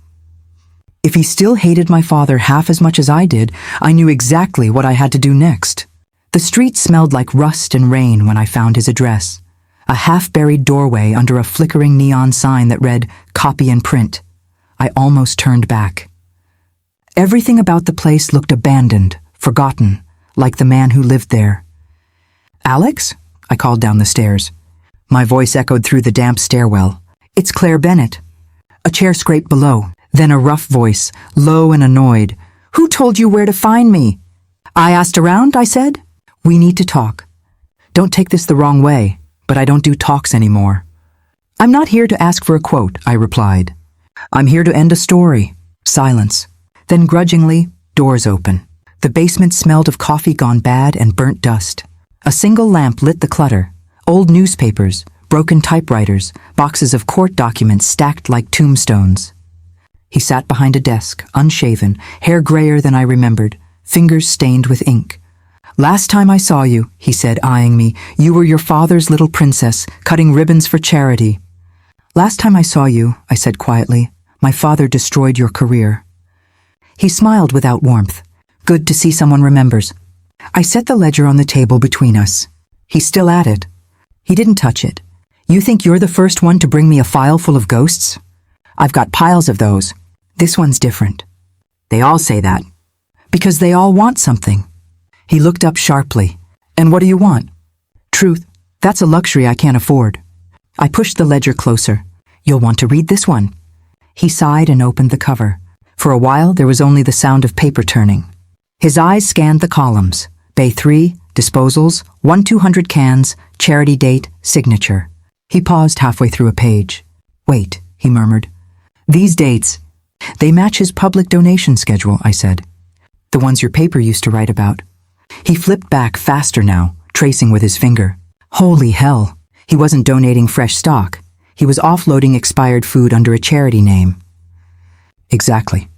If he still hated my father half as much as I did, I knew exactly what I had to do next. The street smelled like rust and rain when I found his address. A half-buried doorway under a flickering neon sign that read, "Copy and print." I almost turned back. Everything about the place looked abandoned, forgotten, like the man who lived there. "Alex?" I called down the stairs. My voice echoed through the damp stairwell. "It's Claire Bennett." A chair scraped below, then a rough voice, low and annoyed. "Who told you where to find me?" "I asked around," I said. "We need to talk. Don't take this the wrong way, but I don't do talks anymore." "I'm not here to ask for a quote," I replied. "I'm here to end a story." Silence. Then grudgingly, doors open. The basement smelled of coffee gone bad and burnt dust. A single lamp lit the clutter. Old newspapers, broken typewriters, boxes of court documents stacked like tombstones. He sat behind a desk, unshaven, hair grayer than I remembered, fingers stained with ink. "Last time I saw you," he said, eyeing me, "you were your father's little princess, cutting ribbons for charity." "Last time I saw you," I said quietly, "my father destroyed your career." He smiled without warmth. "Good to see someone remembers." I set the ledger on the table between us. He's still at it. He didn't touch it. "You think you're the first one to bring me a file full of ghosts? I've got piles of those. This one's different." "They all say that." "Because they all want something." He looked up sharply. "And what do you want?" "Truth. That's a luxury I can't afford." I pushed the ledger closer. "You'll want to read this one." He sighed and opened the cover. For a while there was only the sound of paper turning. His eyes scanned the columns. Bay 3, disposals, 1-200 cans, charity date, signature. He paused halfway through a page. "Wait," he murmured. "These dates, they match his public donation schedule," I said. "The ones your paper used to write about." He flipped back faster now, tracing with his finger. Holy hell, he wasn't donating fresh stock. He was offloading expired food under a charity name. Exactly.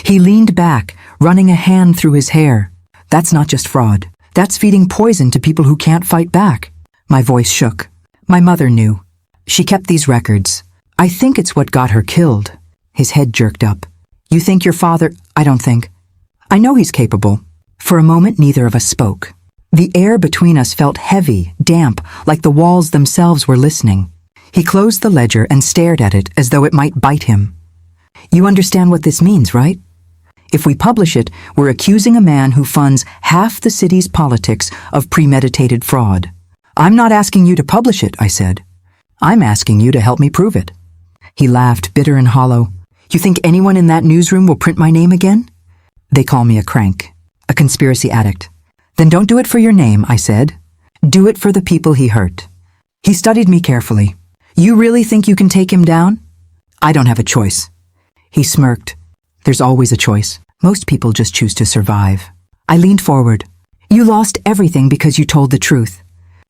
He leaned back, running a hand through his hair. "That's not just fraud. That's feeding poison to people who can't fight back." My voice shook. "My mother knew. She kept these records. I think it's what got her killed." His head jerked up. "You think your father—" "I don't think. I know he's capable." For a moment, neither of us spoke. The air between us felt heavy, damp, like the walls themselves were listening. He closed the ledger and stared at it as though it might bite him. "You understand what this means, right? If we publish it, we're accusing a man who funds half the city's politics of premeditated fraud." "I'm not asking you to publish it," I said. "I'm asking you to help me prove it." He laughed, bitter and hollow. "You think anyone in that newsroom will print my name again?" "They call me a crank. A conspiracy addict." "Then don't do it for your name," I said. "Do it for the people he hurt." He studied me carefully. "You really think you can take him down?" "I don't have a choice." He smirked. "There's always a choice. Most people just choose to survive." I leaned forward. "You lost everything because you told the truth.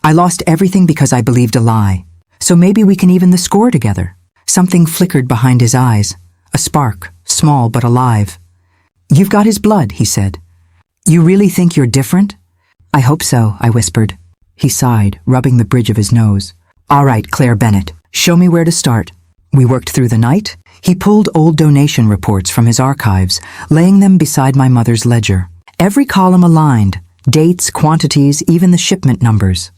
I lost everything because I believed a lie. So maybe we can even the score together." Something flickered behind his eyes. A spark, small but alive. "You've got his blood," he said. "You really think you're different?" "I hope so," I whispered. He sighed, rubbing the bridge of his nose. "All right, Claire Bennett, show me where to start." We worked through the night. He pulled old donation reports from his archives, laying them beside my mother's ledger. Every column aligned, dates, quantities, even the shipment numbers.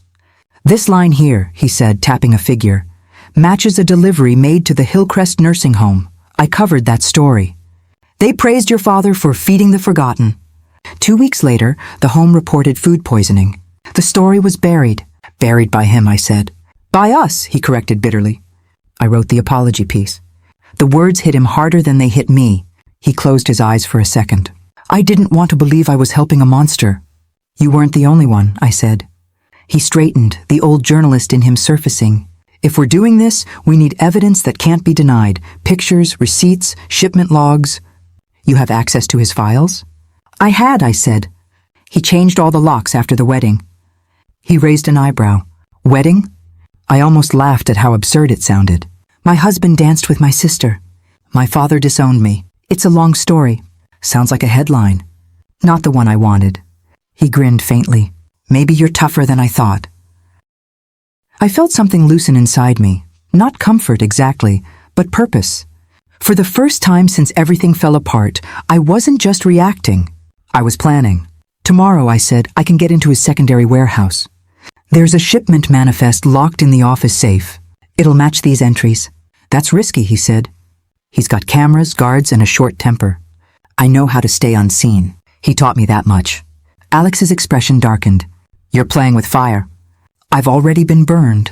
"This line here," he said, tapping a figure, "matches a delivery made to the Hillcrest nursing home." I covered that story. "They praised your father for feeding the forgotten." 2 weeks later, the home reported food poisoning. The story was buried. "Buried by him," I said. "By us," he corrected bitterly. I wrote the apology piece. The words hit him harder than they hit me. He closed his eyes for a second. I didn't want to believe I was helping a monster. You weren't the only one, I said. He straightened, the old journalist in him surfacing. If we're doing this, we need evidence that can't be denied. Pictures, receipts, shipment logs. You have access to his files? I had, I said. He changed all the locks after the wedding. He raised an eyebrow. Wedding? I almost laughed at how absurd it sounded. My husband danced with my sister. My father disowned me. It's a long story. Sounds like a headline. Not the one I wanted. He grinned faintly. Maybe you're tougher than I thought. I felt something loosen inside me. Not comfort exactly, but purpose. For the first time since everything fell apart, I wasn't just reacting. I was planning. Tomorrow, I said, I can get into his secondary warehouse. There's a shipment manifest locked in the office safe. It'll match these entries. That's risky, he said. He's got cameras, guards, and a short temper. I know how to stay unseen. He taught me that much. Alex's expression darkened. You're playing with fire. I've already been burned.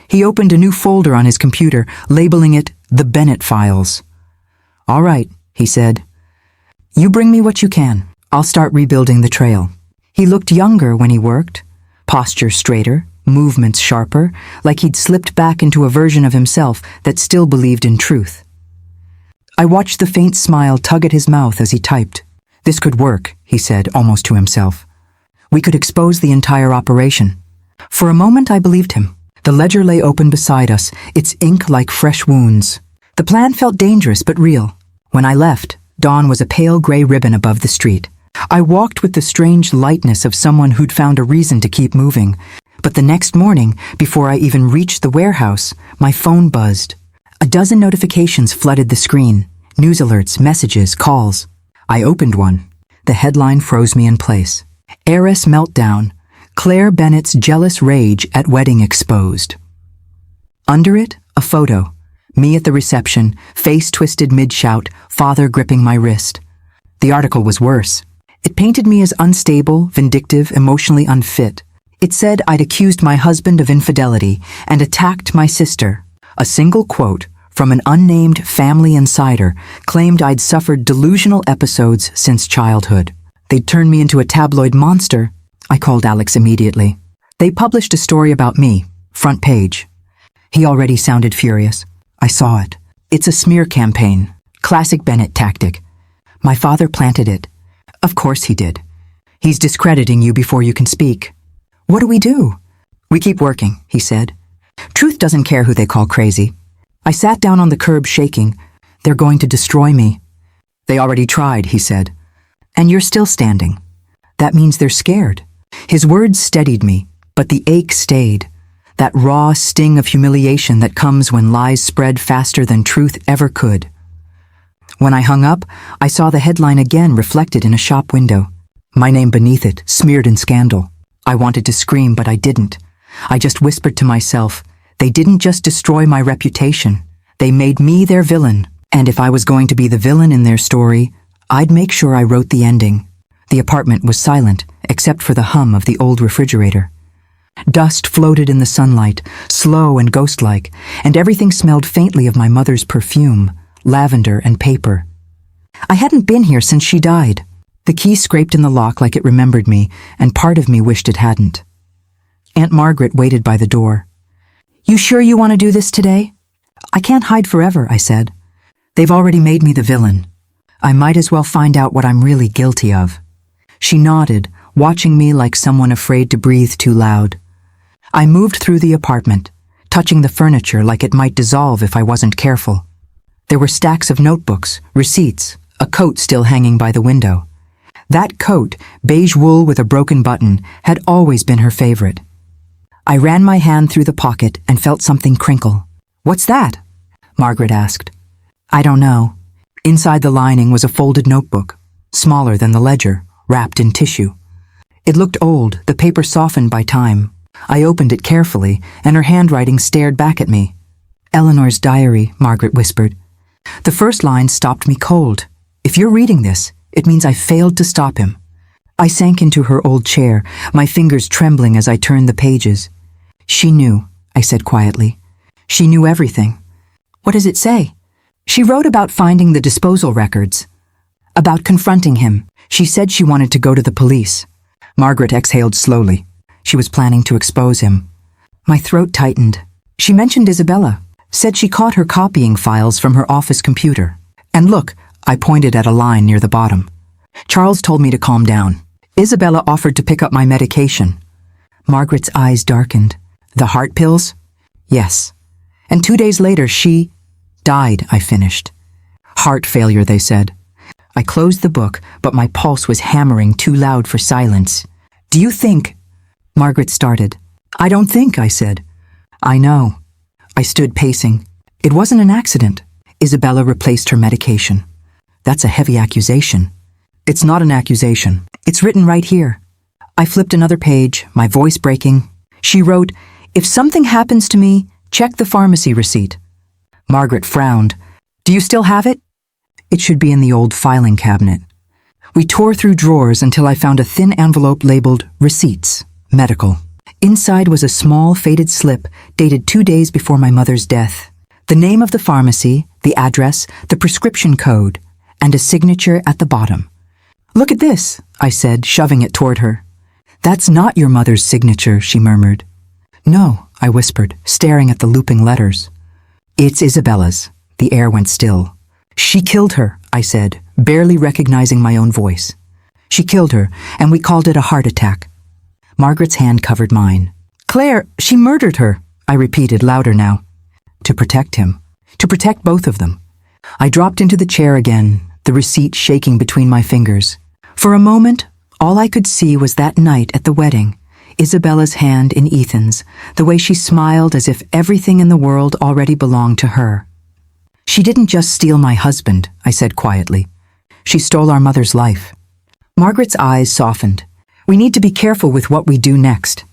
He opened a new folder on his computer, labeling it The Bennett Files. All right, he said. You bring me what you can. I'll start rebuilding the trail. He looked younger when he worked. Posture straighter, movements sharper, like he'd slipped back into a version of himself that still believed in truth. I watched the faint smile tug at his mouth as he typed. This could work, he said, almost to himself. We could expose the entire operation. For a moment I believed him. The ledger lay open beside us, its ink like fresh wounds. The plan felt dangerous but real. When I left, dawn was a pale gray ribbon above the street. I walked with the strange lightness of someone who'd found a reason to keep moving. But the next morning, before I even reached the warehouse, my phone buzzed. A dozen notifications flooded the screen. News alerts, messages, calls. I opened one. The headline froze me in place. Heiress meltdown. Claire Bennett's jealous rage at wedding exposed. Under it, a photo. Me at the reception, face twisted mid-shout, father gripping my wrist. The article was worse. It painted me as unstable, vindictive, emotionally unfit. It said I'd accused my husband of infidelity and attacked my sister. A single quote from an unnamed family insider claimed I'd suffered delusional episodes since childhood. They'd turned me into a tabloid monster. I called Alex immediately. They published a story about me, front page. He already sounded furious. I saw it. It's a smear campaign. Classic Bennett tactic. My father planted it. Of course he did. He's discrediting you before you can speak. What do we do? We keep working, he said. Truth doesn't care who they call crazy. I sat down on the curb shaking. They're going to destroy me. They already tried, he said. And you're still standing. That means they're scared. His words steadied me, but the ache stayed. That raw sting of humiliation that comes when lies spread faster than truth ever could. When I hung up, I saw the headline again reflected in a shop window. My name beneath it, smeared in scandal. I wanted to scream, but I didn't. I just whispered to myself, they didn't just destroy my reputation. They made me their villain. And if I was going to be the villain in their story, I'd make sure I wrote the ending. The apartment was silent, except for the hum of the old refrigerator. Dust floated in the sunlight, slow and ghost-like, and everything smelled faintly of my mother's perfume, lavender and paper. I hadn't been here since she died. The key scraped in the lock like it remembered me, and part of me wished it hadn't. Aunt Margaret waited by the door. You sure you want to do this today? I can't hide forever, I said. They've already made me the villain. I might as well find out what I'm really guilty of. She nodded, watching me like someone afraid to breathe too loud. I moved through the apartment, touching the furniture like it might dissolve if I wasn't careful. There were stacks of notebooks, receipts, a coat still hanging by the window. That coat, beige wool with a broken button, had always been her favorite. I ran my hand through the pocket and felt something crinkle. What's that? Margaret asked. I don't know. Inside the lining was a folded notebook, smaller than the ledger, wrapped in tissue. It looked old, the paper softened by time. I opened it carefully, and her handwriting stared back at me. Eleanor's diary, Margaret whispered. The first line stopped me cold. If you're reading this, it means I failed to stop him. I sank into her old chair, my fingers trembling as I turned the pages. She knew, I said quietly. She knew everything. What does it say? She wrote about finding the disposal records. About confronting him. She said she wanted to go to the police. Margaret exhaled slowly. She was planning to expose him. My throat tightened. She mentioned Isabella. Said she caught her copying files from her office computer. And look, I pointed at a line near the bottom. Charles told me to calm down. Isabella offered to pick up my medication. Margaret's eyes darkened. The heart pills? Yes. And 2 days later, she died, I finished. Heart failure, they said. I closed the book, but my pulse was hammering too loud for silence. Do you think? Margaret started. I don't think, I said. I know. I stood pacing. It wasn't an accident. Isabella replaced her medication. That's a heavy accusation. It's not an accusation. It's written right here. I flipped another page, my voice breaking. She wrote, "If something happens to me, check the pharmacy receipt." Margaret frowned. Do you still have it? It should be in the old filing cabinet. We tore through drawers until I found a thin envelope labeled Receipts, Medical. Inside was a small, faded slip dated 2 days before my mother's death. The name of the pharmacy, the address, the prescription code, and a signature at the bottom. Look at this, I said, shoving it toward her. That's not your mother's signature, she murmured. No, I whispered, staring at the looping letters. It's Isabella's. The air went still. She killed her, I said, barely recognizing my own voice. She killed her, and we called it a heart attack. Margaret's hand covered mine. Claire, she murdered her, I repeated louder now. To protect him. To protect both of them. I dropped into the chair again, the receipt shaking between my fingers. For a moment, all I could see was that night at the wedding, Isabella's hand in Ethan's, the way she smiled as if everything in the world already belonged to her. She didn't just steal my husband, I said quietly. She stole our mother's life. Margaret's eyes softened. We need to be careful with what we do next.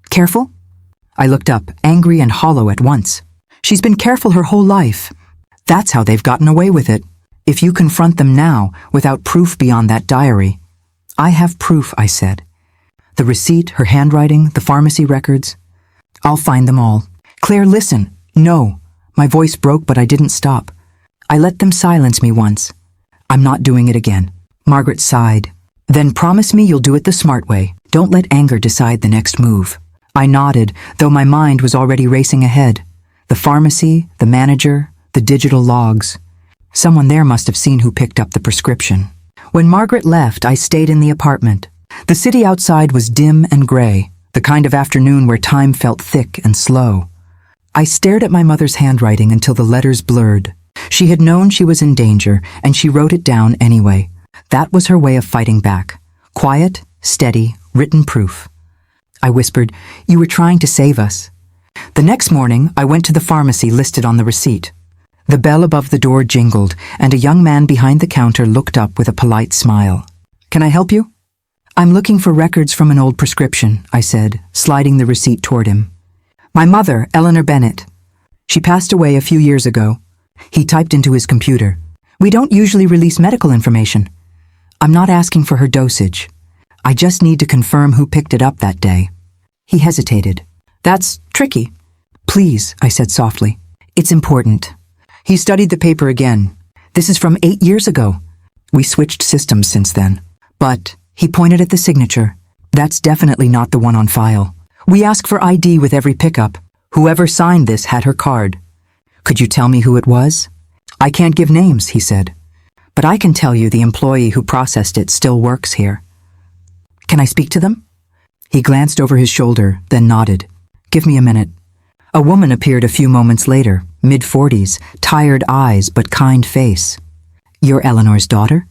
Careful? I looked up, angry and hollow at once. She's been careful her whole life. That's how they've gotten away with it. If you confront them now, without proof beyond that diary. I have proof, I said. The receipt, her handwriting, the pharmacy records. I'll find them all. Claire, listen. No. My voice broke, but I didn't stop. I let them silence me once. I'm not doing it again. Margaret sighed. Then promise me you'll do it the smart way. Don't let anger decide the next move. I nodded, though my mind was already racing ahead. The pharmacy, the manager, the digital logs. Someone there must have seen who picked up the prescription. When Margaret left, I stayed in the apartment. The city outside was dim and gray, the kind of afternoon where time felt thick and slow. I stared at my mother's handwriting until the letters blurred. She had known she was in danger, and she wrote it down anyway. That was her way of fighting back. Quiet, steady, written proof. I whispered, "You were trying to save us." The next morning, I went to the pharmacy listed on the receipt. The bell above the door jingled, and a young man behind the counter looked up with a polite smile. "Can I help you?" "I'm looking for records from an old prescription," I said, sliding the receipt toward him. "My mother, Eleanor Bennett. She passed away a few years ago." He typed into his computer. "We don't usually release medical information. I'm not asking for her dosage. I just need to confirm who picked it up that day." He hesitated. "That's tricky." "Please," I said softly. "It's important." He studied the paper again. "This is from 8 years ago. We switched systems since then. But," he pointed at the signature, "that's definitely not the one on file. We ask for ID with every pickup. Whoever signed this had her card." "Could you tell me who it was?" "I can't give names," he said. "But I can tell you the employee who processed it still works here." "Can I speak to them?" He glanced over his shoulder, then nodded. "Give me a minute." A woman appeared a few moments later, mid-40s, tired eyes but kind face. "You're Eleanor's daughter?"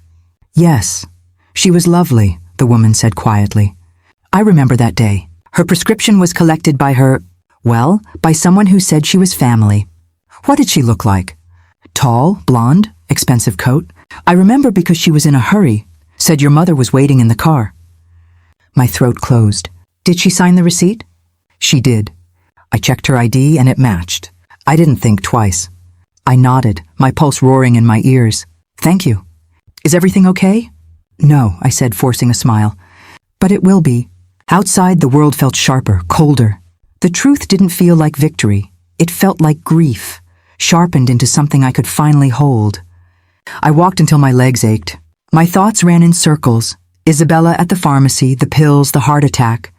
"Yes." "She was lovely," the woman said quietly. "I remember that day. Her prescription was collected by by someone who said she was family." "What did she look like?" "Tall, blonde, expensive coat. I remember because she was in a hurry. Said your mother was waiting in the car." My throat closed. "Did she sign the receipt?" "She did." I checked her ID and it matched. I didn't think twice. I nodded, my pulse roaring in my ears. "Thank you." "Is everything okay?" "No," I said, forcing a smile. "But it will be." Outside, the world felt sharper, colder. The truth didn't feel like victory. It felt like grief, sharpened into something I could finally hold. I walked until my legs ached. My thoughts ran in circles. Isabella at the pharmacy, the pills, the heart attack.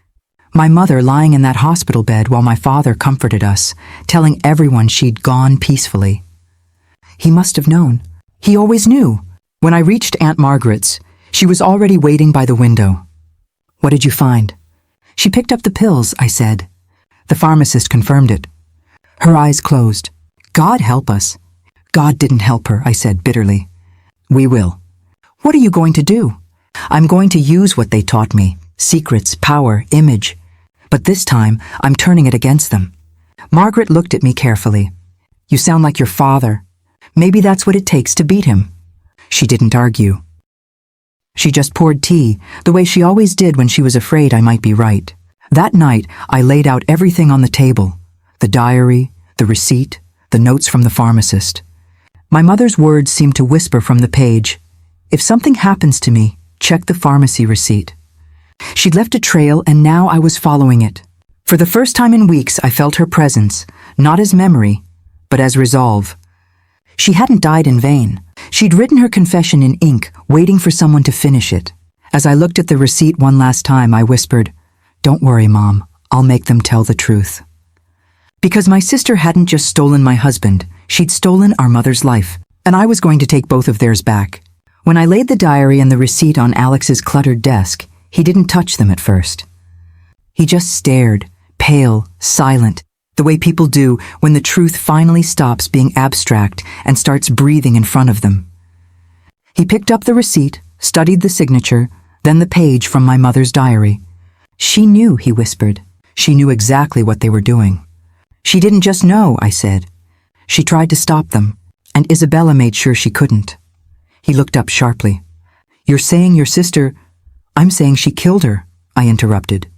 My mother lying in that hospital bed while my father comforted us, telling everyone she'd gone peacefully. He must have known. He always knew. When I reached Aunt Margaret's, she was already waiting by the window. "What did you find?" "She picked up the pills," I said. The pharmacist confirmed it. Her eyes closed. "God help us." "God didn't help her," I said bitterly. "We will." "What are you going to do?" "I'm going to use what they taught me. Secrets, power, image. But this time, I'm turning it against them." Margaret looked at me carefully. "You sound like your father. Maybe that's what it takes to beat him." She didn't argue. She just poured tea, the way she always did when she was afraid I might be right. That night, I laid out everything on the table. The diary, the receipt, the notes from the pharmacist. My mother's words seemed to whisper from the page. "If something happens to me, check the pharmacy receipt." She'd left a trail and now I was following it. For the first time in weeks, I felt her presence, not as memory, but as resolve. She hadn't died in vain. She'd written her confession in ink, waiting for someone to finish it. As I looked at the receipt one last time, I whispered, "Don't worry, Mom. I'll make them tell the truth." Because my sister hadn't just stolen my husband, she'd stolen our mother's life, and I was going to take both of theirs back. When I laid the diary and the receipt on Alex's cluttered desk, he didn't touch them at first. He just stared, pale, silent, the way people do when the truth finally stops being abstract and starts breathing in front of them. He picked up the receipt, studied the signature, then the page from my mother's diary. "She knew," he whispered. "She knew exactly what they were doing." "She didn't just know," I said. "She tried to stop them, and Isabella made sure she couldn't." He looked up sharply. "You're saying your sister—" "I'm saying she killed her," I interrupted.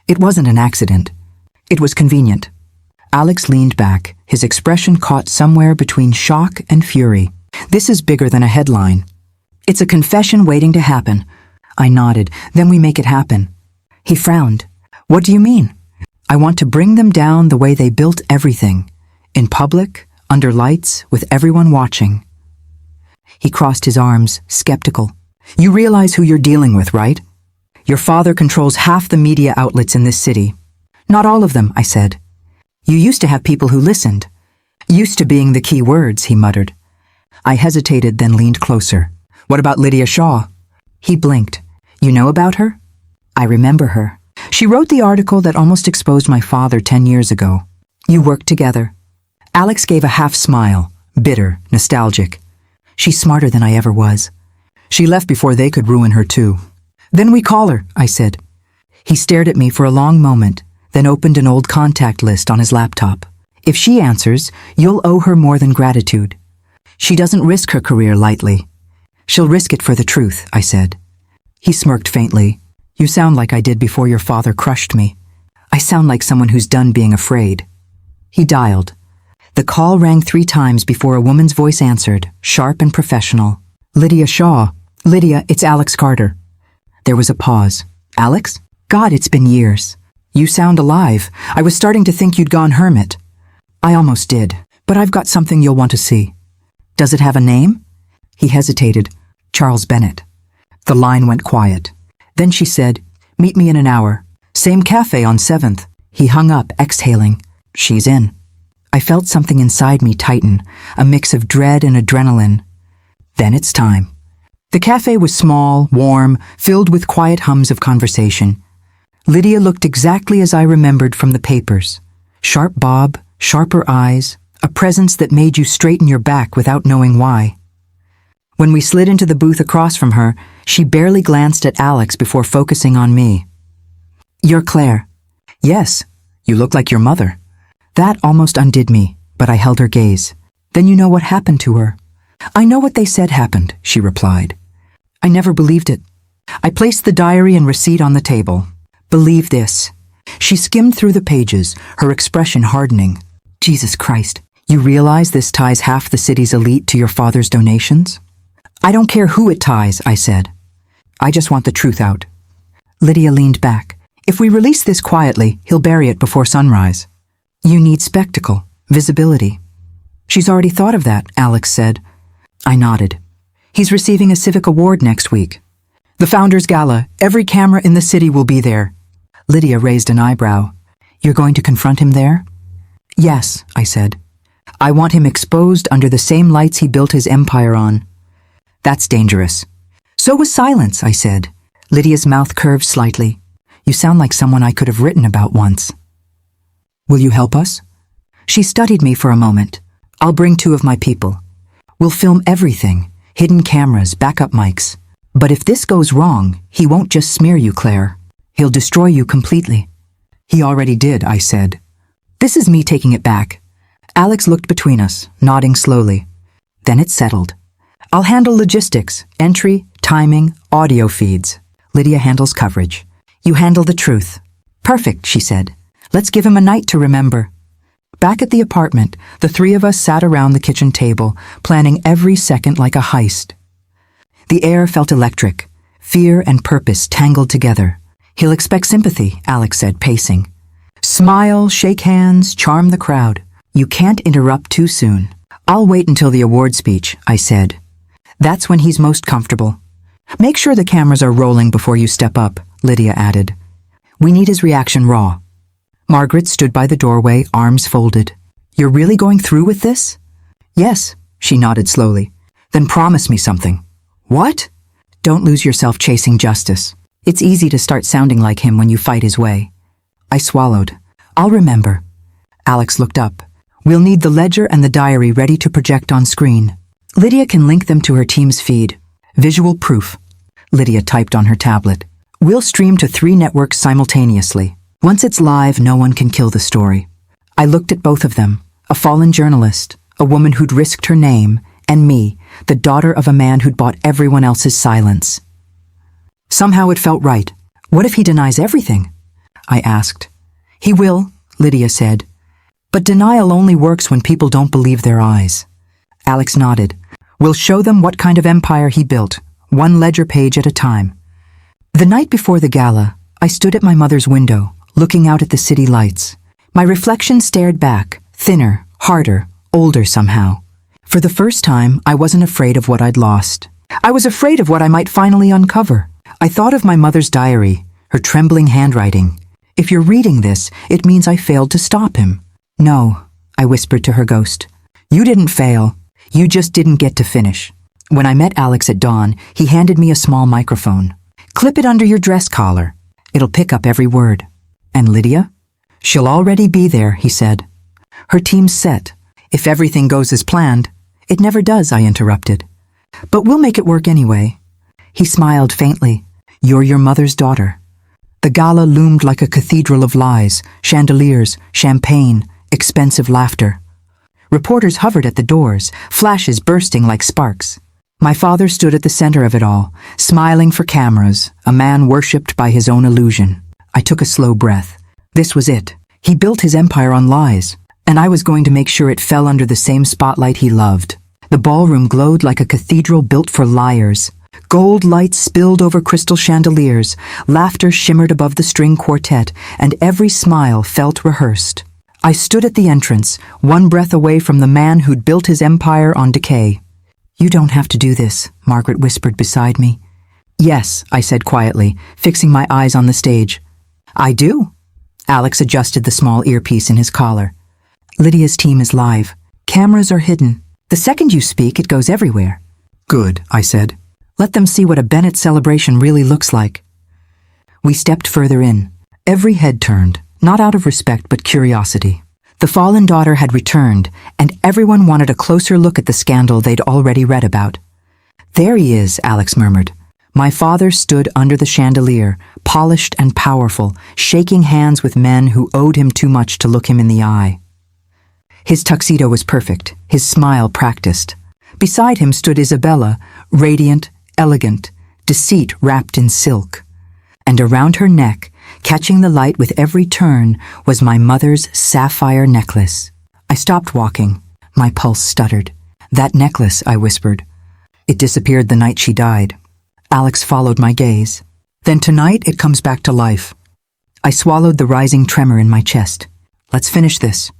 "It wasn't an accident. It was convenient." Alex leaned back, his expression caught somewhere between shock and fury. "This is bigger than a headline. It's a confession waiting to happen." I nodded. "Then we make it happen." He frowned. "What do you mean?" "I want to bring them down the way they built everything. In public, under lights, with everyone watching." He crossed his arms, skeptical. "You realize who you're dealing with, right? Your father controls half the media outlets in this city." "Not all of them," I said. "You used to have people who listened." "Used to being the key words," he muttered. I hesitated, then leaned closer. "What about Lydia Shaw?" He blinked. "You know about her?" "I remember her. She wrote the article that almost exposed my father 10 years ago. You worked together." Alex gave a half smile, bitter, nostalgic. "She's smarter than I ever was. She left before they could ruin her too." "Then we call her," I said. He stared at me for a long moment, then opened an old contact list on his laptop. "If she answers, you'll owe her more than gratitude. She doesn't risk her career lightly. She'll risk it for the truth," I said. He smirked faintly. "You sound like I did before your father crushed me. I sound like someone who's done being afraid." He dialed. The call rang 3 times before a woman's voice answered, sharp and professional. "Lydia Shaw." "Lydia, it's Alex Carter." There was a pause. "Alex? God, it's been years. You sound alive. I was starting to think you'd gone hermit." "I almost did, but I've got something you'll want to see." "Does it have a name?" He hesitated. "Charles Bennett." The line went quiet. Then she said, "Meet me in an hour. Same cafe on 7th. He hung up, exhaling. "She's in." I felt something inside me tighten, a mix of dread and adrenaline. Then it's time. The cafe was small, warm, filled with quiet hums of conversation. Lydia looked exactly as I remembered from the papers. Sharp bob, sharper eyes, a presence that made you straighten your back without knowing why. When we slid into the booth across from her, she barely glanced at Alex before focusing on me. "You're Claire." "Yes, you look like your mother." That almost undid me, but I held her gaze. "Then you know what happened to her." "I know what they said happened," she replied. I never believed it. I placed the diary and receipt on the table. "Believe this." She skimmed through the pages, her expression hardening. "Jesus Christ, you realize this ties half the city's elite to your father's donations?" "I don't care who it ties," I said. "I just want the truth out." Lydia leaned back. "If we release this quietly, he'll bury it before sunrise." "You need spectacle, visibility." "She's already thought of that," Alex said. I nodded. He's receiving a civic award next week. The Founders Gala. Every camera in the city will be there. Lydia raised an eyebrow. You're going to confront him there? Yes, I said. I want him exposed under the same lights he built his empire on. That's dangerous. So was silence, I said. Lydia's mouth curved slightly. You sound like someone I could have written about once. Will you help us? She studied me for a moment. I'll bring 2 of my people. We'll film everything, hidden cameras, backup mics. But if this goes wrong, he won't just smear you, Claire. He'll destroy you completely. He already did, I said. This is me taking it back. Alex looked between us, nodding slowly. Then it settled. I'll handle logistics, entry, timing, audio feeds. Lydia handles coverage. You handle the truth. Perfect, she said. Let's give him a night to remember. Back at the apartment, the 3 of us sat around the kitchen table, planning every second like a heist. The air felt electric. Fear and purpose tangled together. He'll expect sympathy, Alex said, pacing. Smile, shake hands, charm the crowd. You can't interrupt too soon. I'll wait until the award speech, I said. That's when he's most comfortable. Make sure the cameras are rolling before you step up, Lydia added. We need his reaction raw. Margaret stood by the doorway, arms folded. You're really going through with this? Yes, she nodded slowly. Then promise me something. What? Don't lose yourself chasing justice. It's easy to start sounding like him when you fight his way. I swallowed. I'll remember. Alex looked up. We'll need the ledger and the diary ready to project on screen. Lydia can link them to her team's feed. Visual proof. Lydia typed on her tablet. We'll stream to 3 networks simultaneously. Once it's live, no one can kill the story. I looked at both of them, a fallen journalist, a woman who'd risked her name, and me, the daughter of a man who'd bought everyone else's silence. Somehow it felt right. What if he denies everything? I asked. He will, Lydia said. But denial only works when people don't believe their eyes. Alex nodded. We'll show them what kind of empire he built, 1 ledger page at a time. The night before the gala, I stood at my mother's window, looking out at the city lights. My reflection stared back, thinner, harder, older somehow. For the first time, I wasn't afraid of what I'd lost. I was afraid of what I might finally uncover. I thought of my mother's diary, her trembling handwriting. If you're reading this, it means I failed to stop him. No, I whispered to her ghost. You didn't fail. You just didn't get to finish. When I met Alex at dawn, he handed me a small microphone. Clip it under your dress collar. It'll pick up every word. And Lydia? She'll already be there, he said. Her team's set. If everything goes as planned. It never does, I interrupted. But we'll make it work anyway. He smiled faintly. You're your mother's daughter. The gala loomed like a cathedral of lies, chandeliers, champagne, expensive laughter. Reporters hovered at the doors, flashes bursting like sparks. My father stood at the center of it all, smiling for cameras, a man worshipped by his own illusion. I took a slow breath. This was it. He built his empire on lies, and I was going to make sure it fell under the same spotlight he loved. The ballroom glowed like a cathedral built for liars. Gold lights spilled over crystal chandeliers, laughter shimmered above the string quartet, and every smile felt rehearsed. I stood at the entrance, 1 breath away from the man who'd built his empire on decay. You don't have to do this, Margaret whispered beside me. Yes, I said quietly, fixing my eyes on the stage. I do. Alex adjusted the small earpiece in his collar. Lydia's team is live. Cameras are hidden. The second you speak, it goes everywhere. Good, I said. Let them see what a Bennett celebration really looks like. We stepped further in. Every head turned, not out of respect but curiosity. The fallen daughter had returned, and everyone wanted a closer look at the scandal they'd already read about. There he is, Alex murmured. My father stood under the chandelier, polished and powerful, shaking hands with men who owed him too much to look him in the eye. His tuxedo was perfect, his smile practiced. Beside him stood Isabella, radiant, elegant, deceit wrapped in silk. And around her neck, catching the light with every turn, was my mother's sapphire necklace. I stopped walking. My pulse stuttered. That necklace, I whispered. It disappeared the night she died. Alex followed my gaze. Then tonight it comes back to life. I swallowed the rising tremor in my chest. Let's finish this.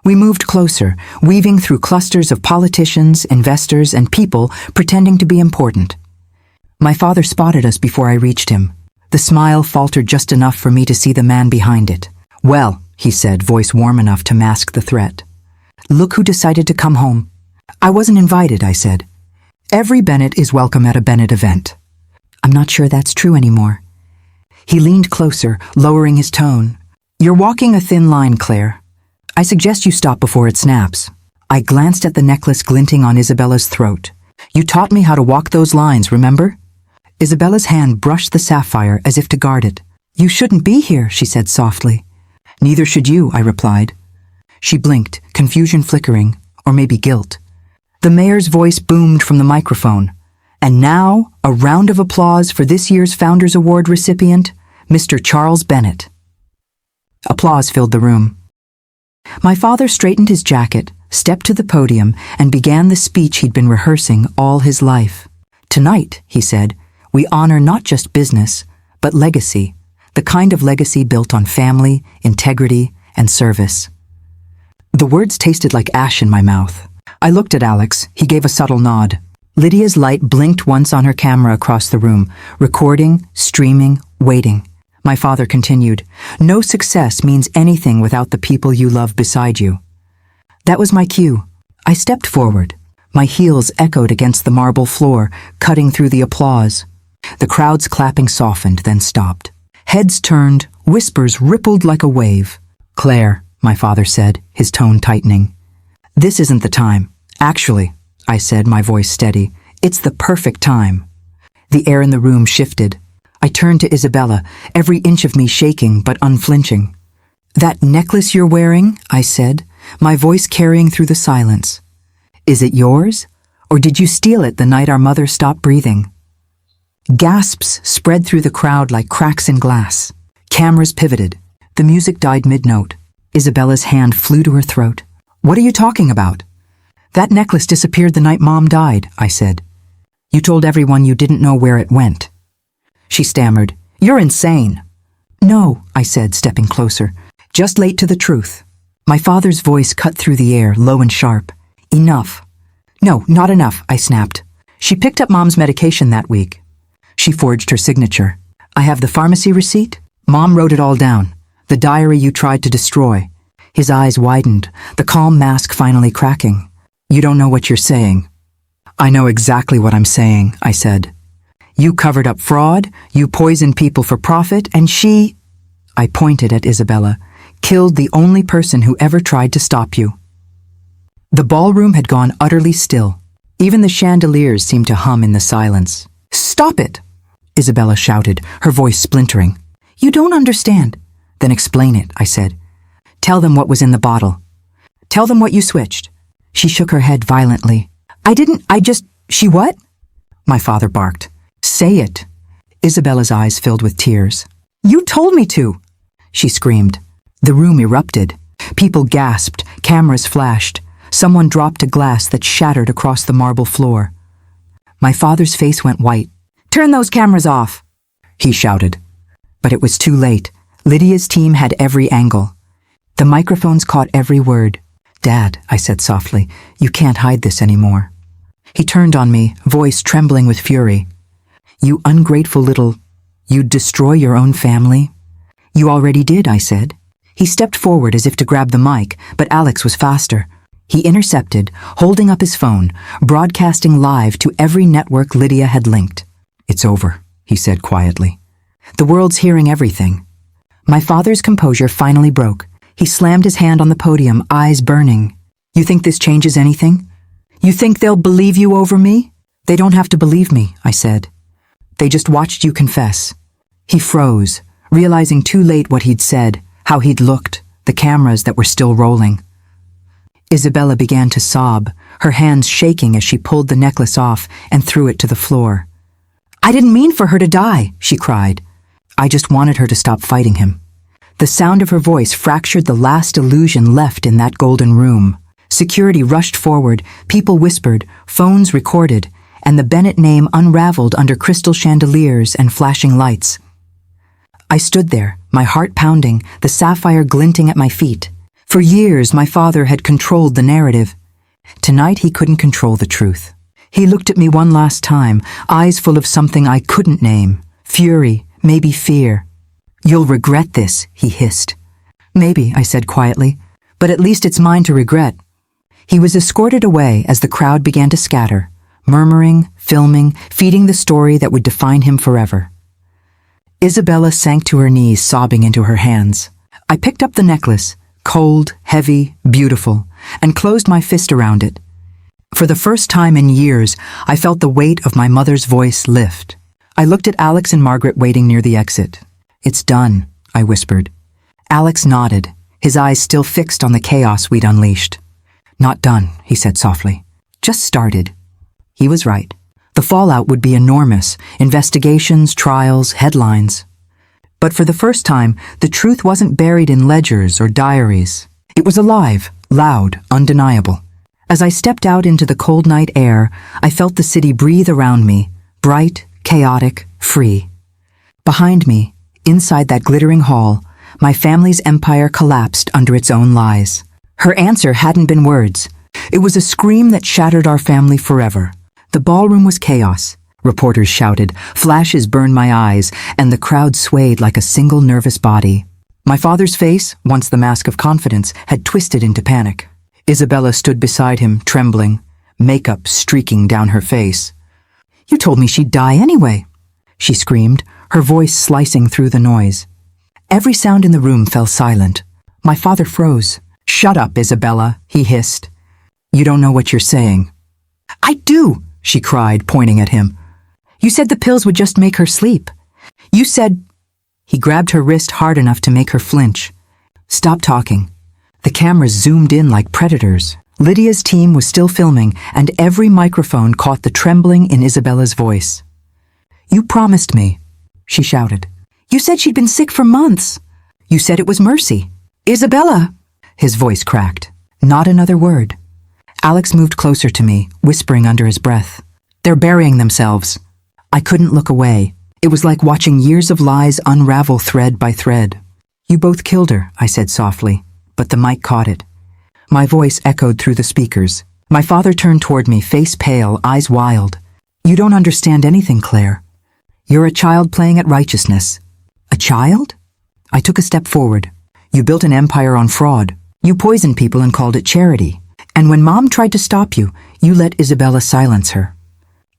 We moved closer, weaving through clusters of politicians, investors, and people pretending to be important. My father spotted us before I reached him. The smile faltered just enough for me to see the man behind it. "Well," he said, voice warm enough to mask the threat. "Look who decided to come home." "I wasn't invited," I said. "Every Bennett is welcome at a Bennett event." "I'm not sure that's true anymore." He leaned closer, lowering his tone. "You're walking a thin line, Claire. I suggest you stop before it snaps." I glanced at the necklace glinting on Isabella's throat. "You taught me how to walk those lines, remember?" Isabella's hand brushed the sapphire as if to guard it. "You shouldn't be here," she said softly. "Neither should you," I replied. She blinked, confusion flickering, or maybe guilt. The mayor's voice boomed from the microphone. "And now, a round of applause for this year's Founders Award recipient, Mr. Charles Bennett." Applause filled the room. My father straightened his jacket, stepped to the podium, and began the speech he'd been rehearsing all his life. "Tonight," he said, "we honor not just business, but legacy, the kind of legacy built on family, integrity, and service." The words tasted like ash in my mouth. I looked at Alex. He gave a subtle nod. Lydia's light blinked once on her camera across the room, recording, streaming, waiting. My father continued, "No success means anything without the people you love beside you." That was my cue. I stepped forward. My heels echoed against the marble floor, cutting through the applause. The crowd's clapping softened, then stopped. Heads turned, whispers rippled like a wave. "Claire," my father said, his tone tightening. "This isn't the time. Actually," I said, my voice steady, "it's the perfect time." The air in the room shifted. I turned to Isabella, every inch of me shaking but unflinching. "That necklace you're wearing," I said, my voice carrying through the silence. "Is it yours? Or did you steal it the night our mother stopped breathing?" Gasps spread through the crowd like cracks in glass. Cameras pivoted. The music died mid-note. Isabella's hand flew to her throat. "What are you talking about?" "That necklace disappeared the night Mom died," I said. "You told everyone you didn't know where it went." She stammered, "You're insane." "No," I said, stepping closer. "Just late to the truth." My father's voice cut through the air, low and sharp. "Enough." "No, not enough," I snapped. "She picked up Mom's medication that week." She forged her signature. "I have the pharmacy receipt. Mom wrote it all down. The diary you tried to destroy." His eyes widened, the calm mask finally cracking. "You don't know what you're saying." "I know exactly what I'm saying," I said. "You covered up fraud, you poisoned people for profit, and she," I pointed at Isabella, "killed the only person who ever tried to stop you." The ballroom had gone utterly still. Even the chandeliers seemed to hum in the silence. "Stop it!" Isabella shouted, her voice splintering. "You don't understand." "Then explain it," I said. "Tell them what was in the bottle. Tell them what you switched." She shook her head violently. She what?" My father barked. "Say it." Isabella's eyes filled with tears. "You told me to!" she screamed. The room erupted. People gasped, cameras flashed. Someone dropped a glass that shattered across the marble floor. My father's face went white. "Turn those cameras off!" he shouted. But it was too late. Lydia's team had every angle. The microphones caught every word. "Dad," I said softly, "you can't hide this anymore." He turned on me, voice trembling with fury. "You ungrateful little... You'd destroy your own family?" "You already did," I said. He stepped forward as if to grab the mic, but Alex was faster. He intercepted, holding up his phone, broadcasting live to every network Lydia had linked. "It's over," he said quietly. "The world's hearing everything." My father's composure finally broke. He slammed his hand on the podium, eyes burning. "You think this changes anything? You think they'll believe you over me?" "They don't have to believe me," I said. "They just watched you confess." He froze, realizing too late what he'd said, how he'd looked, the cameras that were still rolling. Isabella began to sob, her hands shaking as she pulled the necklace off and threw it to the floor. "I didn't mean for her to die," she cried. "I just wanted her to stop fighting him." The sound of her voice fractured the last illusion left in that golden room. Security rushed forward, people whispered, phones recorded, and the Bennett name unraveled under crystal chandeliers and flashing lights. I stood there, my heart pounding, the sapphire glinting at my feet. For years, my father had controlled the narrative. Tonight, he couldn't control the truth. He looked at me one last time, eyes full of something I couldn't name. Fury, maybe fear. "You'll regret this," he hissed. "Maybe," I said quietly, "but at least it's mine to regret." He was escorted away as the crowd began to scatter, murmuring, filming, feeding the story that would define him forever. Isabella sank to her knees, sobbing into her hands. I picked up the necklace, cold, heavy, beautiful, and closed my fist around it. For the first time in years, I felt the weight of my mother's voice lift. I looked at Alex and Margaret waiting near the exit. "It's done," I whispered. Alex nodded, his eyes still fixed on the chaos we'd unleashed. "Not done," he said softly. "Just started." He was right. The fallout would be enormous: investigations, trials, headlines. But for the first time, the truth wasn't buried in ledgers or diaries. It was alive, loud, undeniable. As I stepped out into the cold night air, I felt the city breathe around me, bright, chaotic, free. Behind me, inside that glittering hall, my family's empire collapsed under its own lies. Her answer hadn't been words. It was a scream that shattered our family forever. The ballroom was chaos. Reporters shouted, flashes burned my eyes, and the crowd swayed like a single nervous body. My father's face, once the mask of confidence, had twisted into panic. Isabella stood beside him, trembling, makeup streaking down her face. "You told me she'd die anyway," she screamed, her voice slicing through the noise. Every sound in the room fell silent. My father froze. "Shut up, Isabella," he hissed. "You don't know what you're saying." "I do," she cried, pointing at him. "You said the pills would just make her sleep. You said—" He grabbed her wrist hard enough to make her flinch. "Stop talking." The cameras zoomed in like predators. Lydia's team was still filming, and every microphone caught the trembling in Isabella's voice. "You promised me," she shouted. "You said she'd been sick for months. You said it was mercy." "Isabella!" His voice cracked. Not another word. Alex moved closer to me, whispering under his breath. "They're burying themselves." I couldn't look away. It was like watching years of lies unravel thread by thread. "You both killed her," I said softly, but the mic caught it. My voice echoed through the speakers. My father turned toward me, face pale, eyes wild. "You don't understand anything, Claire. You're a child playing at righteousness." "A child?" I took a step forward. "You built an empire on fraud. You poisoned people and called it charity. And when Mom tried to stop you, you let Isabella silence her."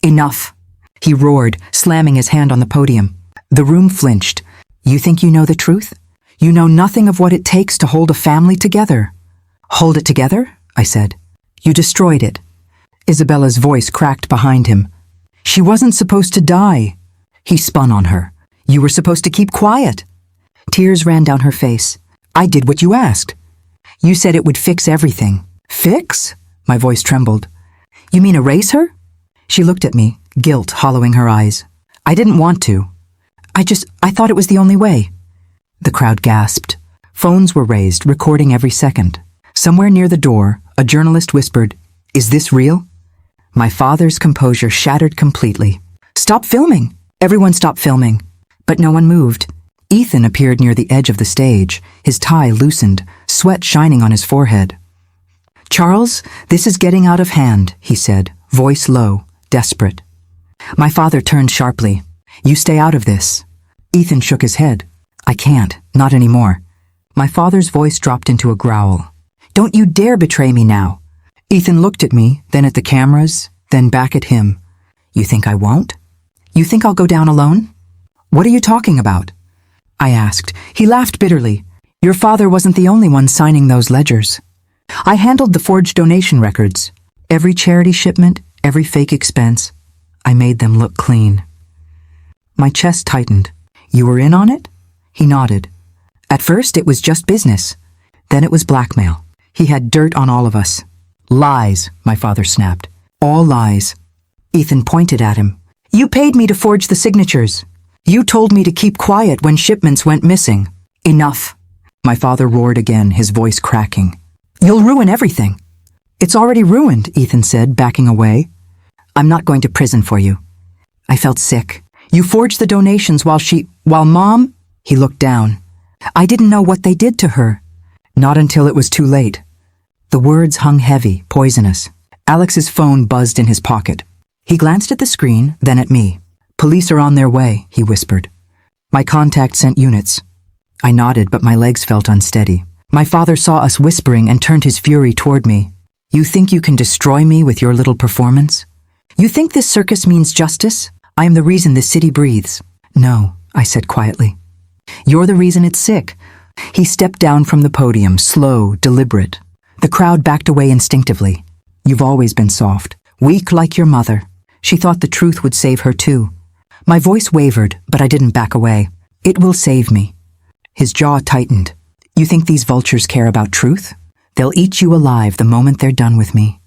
"Enough," he roared, slamming his hand on the podium. The room flinched. "You think you know the truth? You know nothing of what it takes to hold a family together." "Hold it together?" I said. "You destroyed it." Isabella's voice cracked behind him. "She wasn't supposed to die." He spun on her. "You were supposed to keep quiet." Tears ran down her face. "I did what you asked. You said it would fix everything." "Fix?" My voice trembled. "You mean erase her?" She looked at me, guilt hollowing her eyes. "I didn't want to. I thought it was the only way." The crowd gasped. Phones were raised, recording every second. Somewhere near the door, a journalist whispered, "Is this real?" My father's composure shattered completely. "Stop filming!" Everyone stopped filming. But no one moved. Ethan appeared near the edge of the stage, his tie loosened, sweat shining on his forehead. "Charles, this is getting out of hand," he said, voice low, desperate. My father turned sharply. "You stay out of this." Ethan shook his head. "I can't, not anymore." My father's voice dropped into a growl. "Don't you dare betray me now." Ethan looked at me, then at the cameras, then back at him. "You think I won't? You think I'll go down alone?" "What are you talking about?" I asked. He laughed bitterly. "Your father wasn't the only one signing those ledgers. I handled the forged donation records. Every charity shipment, every fake expense. I made them look clean." My chest tightened. "You were in on it?" He nodded. "At first it was just business. Then it was blackmail. He had dirt on all of us." "Lies," my father snapped. "All lies." Ethan pointed at him. "You paid me to forge the signatures. You told me to keep quiet when shipments went missing." "Enough." My father roared again, his voice cracking. "You'll ruin everything." "It's already ruined," Ethan said, backing away. "I'm not going to prison for you." I felt sick. "You forged the donations while Mom—" He looked down. "I didn't know what they did to her." Not until it was too late. The words hung heavy, poisonous. Alex's phone buzzed in his pocket. He glanced at the screen, then at me. "Police are on their way," he whispered. "My contact sent units." I nodded, but my legs felt unsteady. My father saw us whispering and turned his fury toward me. "You think you can destroy me with your little performance? You think this circus means justice? I am the reason this city breathes." "No," I said quietly. "You're the reason it's sick." He stepped down from the podium, slow, deliberate. The crowd backed away instinctively. "You've always been soft, weak like your mother." She thought the truth would save her too. My voice wavered, but I didn't back away. "It will save me." His jaw tightened. "You think these vultures care about truth? They'll eat you alive the moment they're done with me."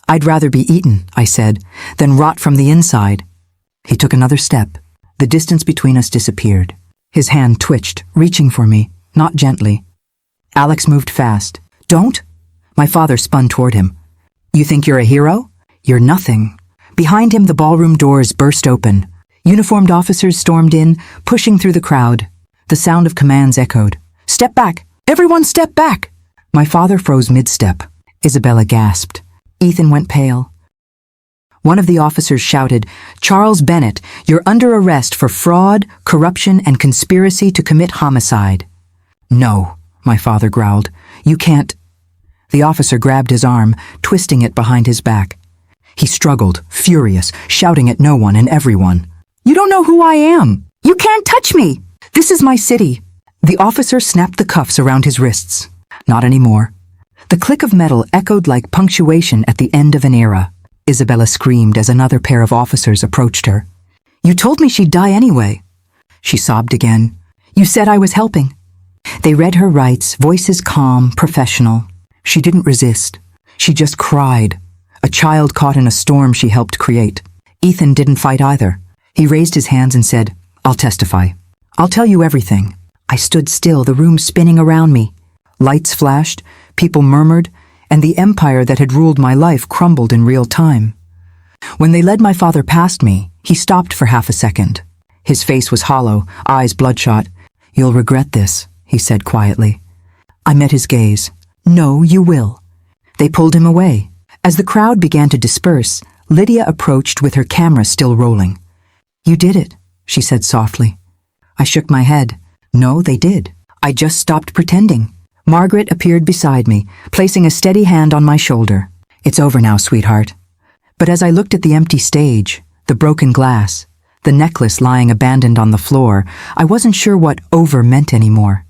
"I'd rather be eaten," I said, "than rot from the inside." He took another step. The distance between us disappeared. His hand twitched, reaching for me, not gently. Alex moved fast. "Don't!" My father spun toward him. "You think you're a hero? You're nothing." Behind him, the ballroom doors burst open. Uniformed officers stormed in, pushing through the crowd. The sound of commands echoed. "Step back! Everyone step back!" My father froze mid-step. Isabella gasped. Ethan went pale. One of the officers shouted, "Charles Bennett, you're under arrest for fraud, corruption, and conspiracy to commit homicide." "No," my father growled. "You can't." The officer grabbed his arm, twisting it behind his back. He struggled, furious, shouting at no one and everyone. "You don't know who I am! You can't touch me! This is my city!" The officer snapped the cuffs around his wrists. Not anymore. The click of metal echoed like punctuation at the end of an era. Isabella screamed as another pair of officers approached her. "You told me she'd die anyway." She sobbed again. "You said I was helping." They read her rights, voices calm, professional. She didn't resist. She just cried. A child caught in a storm she helped create. Ethan didn't fight either. He raised his hands and said, "I'll testify. I'll tell you everything." I stood still, the room spinning around me. Lights flashed, people murmured, and the empire that had ruled my life crumbled in real time. When they led my father past me, he stopped for half a second. His face was hollow, eyes bloodshot. "You'll regret this," he said quietly. I met his gaze. "No, you will." They pulled him away. As the crowd began to disperse, Lydia approached with her camera still rolling. "You did it," she said softly. I shook my head. "No, they did. I just stopped pretending." Margaret appeared beside me, placing a steady hand on my shoulder. "It's over now, sweetheart." But as I looked at the empty stage, the broken glass, the necklace lying abandoned on the floor, I wasn't sure what over meant anymore.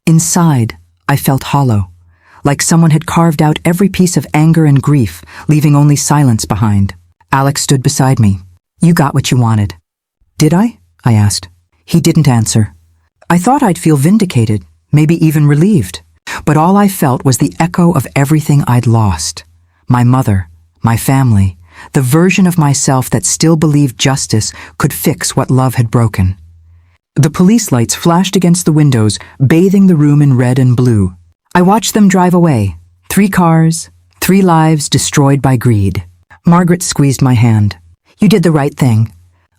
Inside, I felt hollow, like someone had carved out every piece of anger and grief, leaving only silence behind. Alex stood beside me. "You got what you wanted." "Did I?" I asked. He didn't answer. I thought I'd feel vindicated, maybe even relieved, but all I felt was the echo of everything I'd lost. My mother, my family, the version of myself that still believed justice could fix what love had broken. The police lights flashed against the windows, bathing the room in red and blue. I watched them drive away. 3 cars, 3 lives destroyed by greed. Margaret squeezed my hand. "You did the right thing."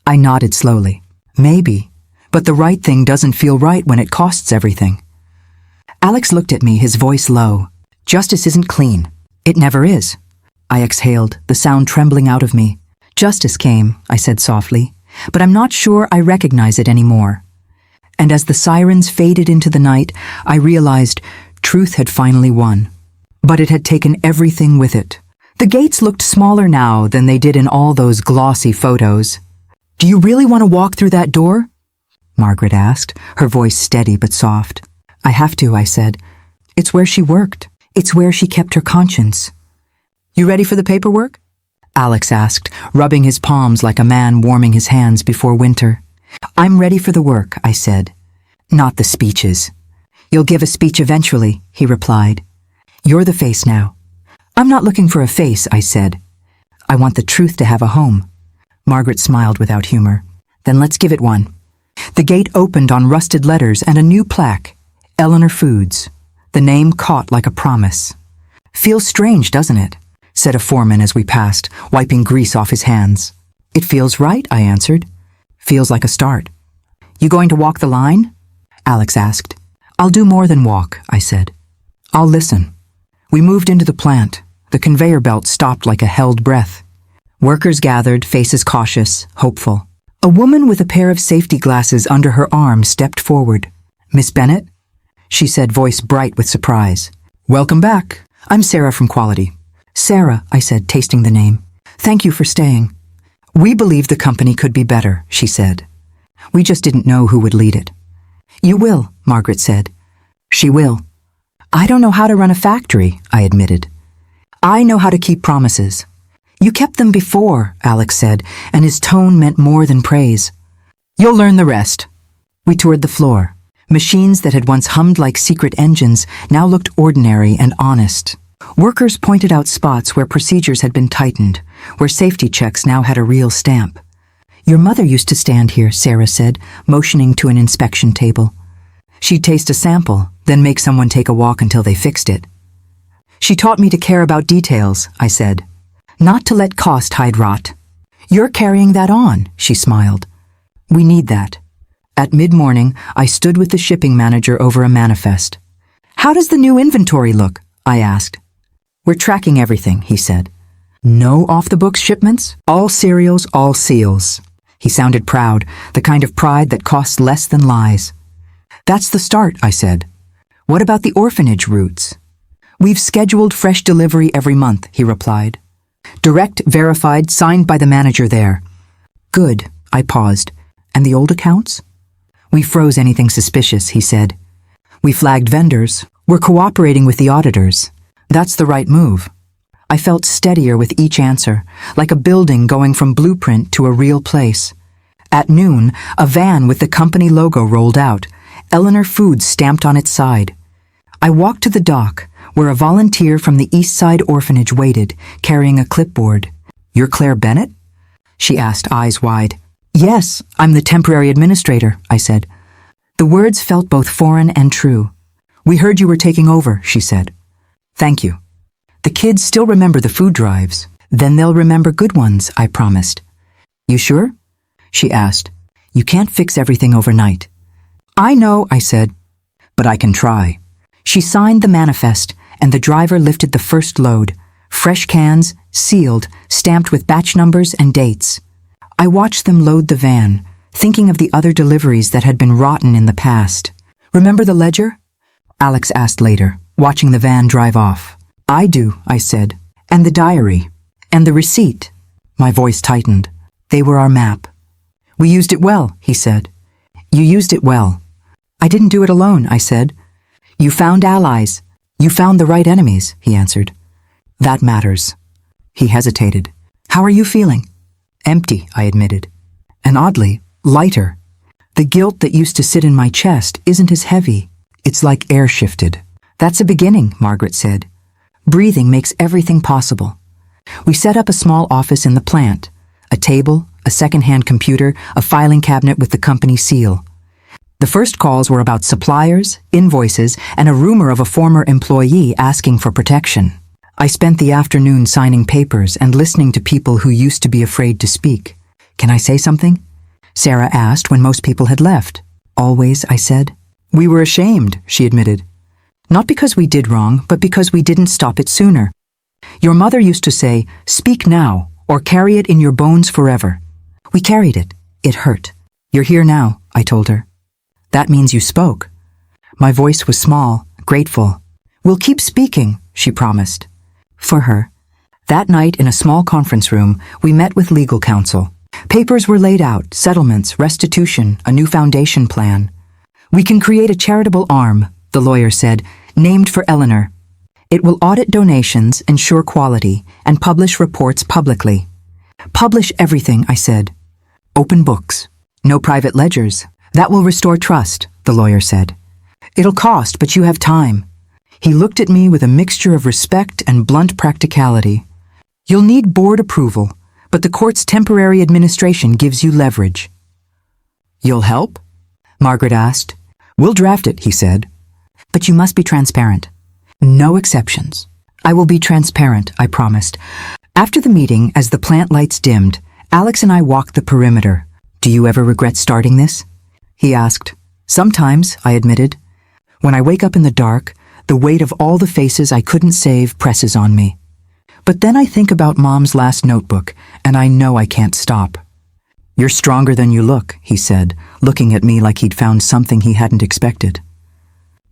I nodded slowly. "Maybe, but the right thing doesn't feel right when it costs everything." Alex looked at me, his voice low. "Justice isn't clean. It never is." I exhaled, the sound trembling out of me. "Justice came," I said softly, "but I'm not sure I recognize it anymore." And as the sirens faded into the night, I realized truth had finally won. But it had taken everything with it. The gates looked smaller now than they did in all those glossy photos. "Do you really want to walk through that door?" Margaret asked, her voice steady but soft. "I have to," I said. "It's where she worked. It's where she kept her conscience." "You ready for the paperwork?" Alex asked, rubbing his palms like a man warming his hands before winter. "I'm ready for the work," I said. "Not the speeches." "You'll give a speech eventually," he replied. "You're the face now." "I'm not looking for a face," I said. "I want the truth to have a home." Margaret smiled without humor. "Then let's give it one." The gate opened on rusted letters and a new plaque, Eleanor Foods. The name caught like a promise. "Feels strange, doesn't it?" said a foreman as we passed, wiping grease off his hands. "It feels right," I answered. "Feels like a start." "You going to walk the line?" Alex asked. I'll do more than walk, I said. I'll listen. We moved into the plant. The conveyor belt stopped like a held breath. Workers gathered, faces cautious, hopeful. A woman with a pair of safety glasses under her arm stepped forward. Miss Bennett? She said, voice bright with surprise. Welcome back. I'm Sarah from Quality. Sarah, I said, tasting the name. Thank you for staying. We believed the company could be better, she said. We just didn't know who would lead it. You will, Margaret said. She will. I don't know how to run a factory, I admitted. I know how to keep promises. You kept them before, Alex said, and his tone meant more than praise. You'll learn the rest. We toured the floor. Machines that had once hummed like secret engines now looked ordinary and honest. Workers pointed out spots where procedures had been tightened, where safety checks now had a real stamp. Your mother used to stand here, Sarah said, motioning to an inspection table. She'd taste a sample, then make someone take a walk until they fixed it. She taught me to care about details, I said. Not to let cost hide rot. You're carrying that on, she smiled. We need that. At mid-morning, I stood with the shipping manager over a manifest. How does the new inventory look? I asked. We're tracking everything, he said. No off-the-books shipments? All cereals, all seals. He sounded proud, the kind of pride that costs less than lies. That's the start, I said. What about the orphanage routes? We've scheduled fresh delivery every month, he replied. Direct, verified, signed by the manager there. Good, I paused. And the old accounts? We froze anything suspicious, he said. We flagged vendors. We're cooperating with the auditors. That's the right move. I felt steadier with each answer, like a building going from blueprint to a real place. At noon, a van with the company logo rolled out, Eleanor Foods stamped on its side. I walked to the dock, where a volunteer from the East Side Orphanage waited, carrying a clipboard. You're Claire Bennett? She asked, eyes wide. Yes, I'm the temporary administrator, I said. The words felt both foreign and true. We heard you were taking over, she said. Thank you. The kids still remember the food drives. Then they'll remember good ones, I promised. You sure? She asked. You can't fix everything overnight. I know, I said, but I can try. She signed the manifest, and the driver lifted the first load. Fresh cans, sealed, stamped with batch numbers and dates. I watched them load the van, thinking of the other deliveries that had been rotten in the past. Remember the ledger? Alex asked later, watching the van drive off. I do, I said. And the diary. And the receipt. My voice tightened. They were our map. We used it well, he said. You used it well. I didn't do it alone, I said. You found allies. You found the right enemies, he answered. That matters. He hesitated. How are you feeling? Empty, I admitted. And oddly, lighter. The guilt that used to sit in my chest isn't as heavy. It's like air shifted. That's a beginning, Margaret said. Breathing makes everything possible. We set up a small office in the plant. A table, a second-hand computer, a filing cabinet with the company seal. The first calls were about suppliers, invoices, and a rumor of a former employee asking for protection. I spent the afternoon signing papers and listening to people who used to be afraid to speak. Can I say something? Sarah asked when most people had left. Always, I said. We were ashamed, she admitted. Not because we did wrong, but because we didn't stop it sooner. Your mother used to say, speak now, or carry it in your bones forever. We carried it. It hurt. You're here now, I told her. That means you spoke. My voice was small, grateful. We'll keep speaking, she promised. For her. That night in a small conference room, we met with legal counsel. Papers were laid out, settlements, restitution, a new foundation plan. We can create a charitable arm, the lawyer said, named for Eleanor. It will audit donations, ensure quality, and publish reports publicly. Publish everything, I said. Open books. No private ledgers. That will restore trust, the lawyer said. It'll cost, but you have time. He looked at me with a mixture of respect and blunt practicality. You'll need board approval, but the court's temporary administration gives you leverage. You'll help? Margaret asked. We'll draft it, he said. But you must be transparent. No exceptions. I will be transparent, I promised. After the meeting, as the plant lights dimmed, Alex and I walked the perimeter. Do you ever regret starting this? He asked. Sometimes, I admitted. When I wake up in the dark, the weight of all the faces I couldn't save presses on me. But then I think about Mom's last notebook, and I know I can't stop. "You're stronger than you look," he said, looking at me like he'd found something he hadn't expected.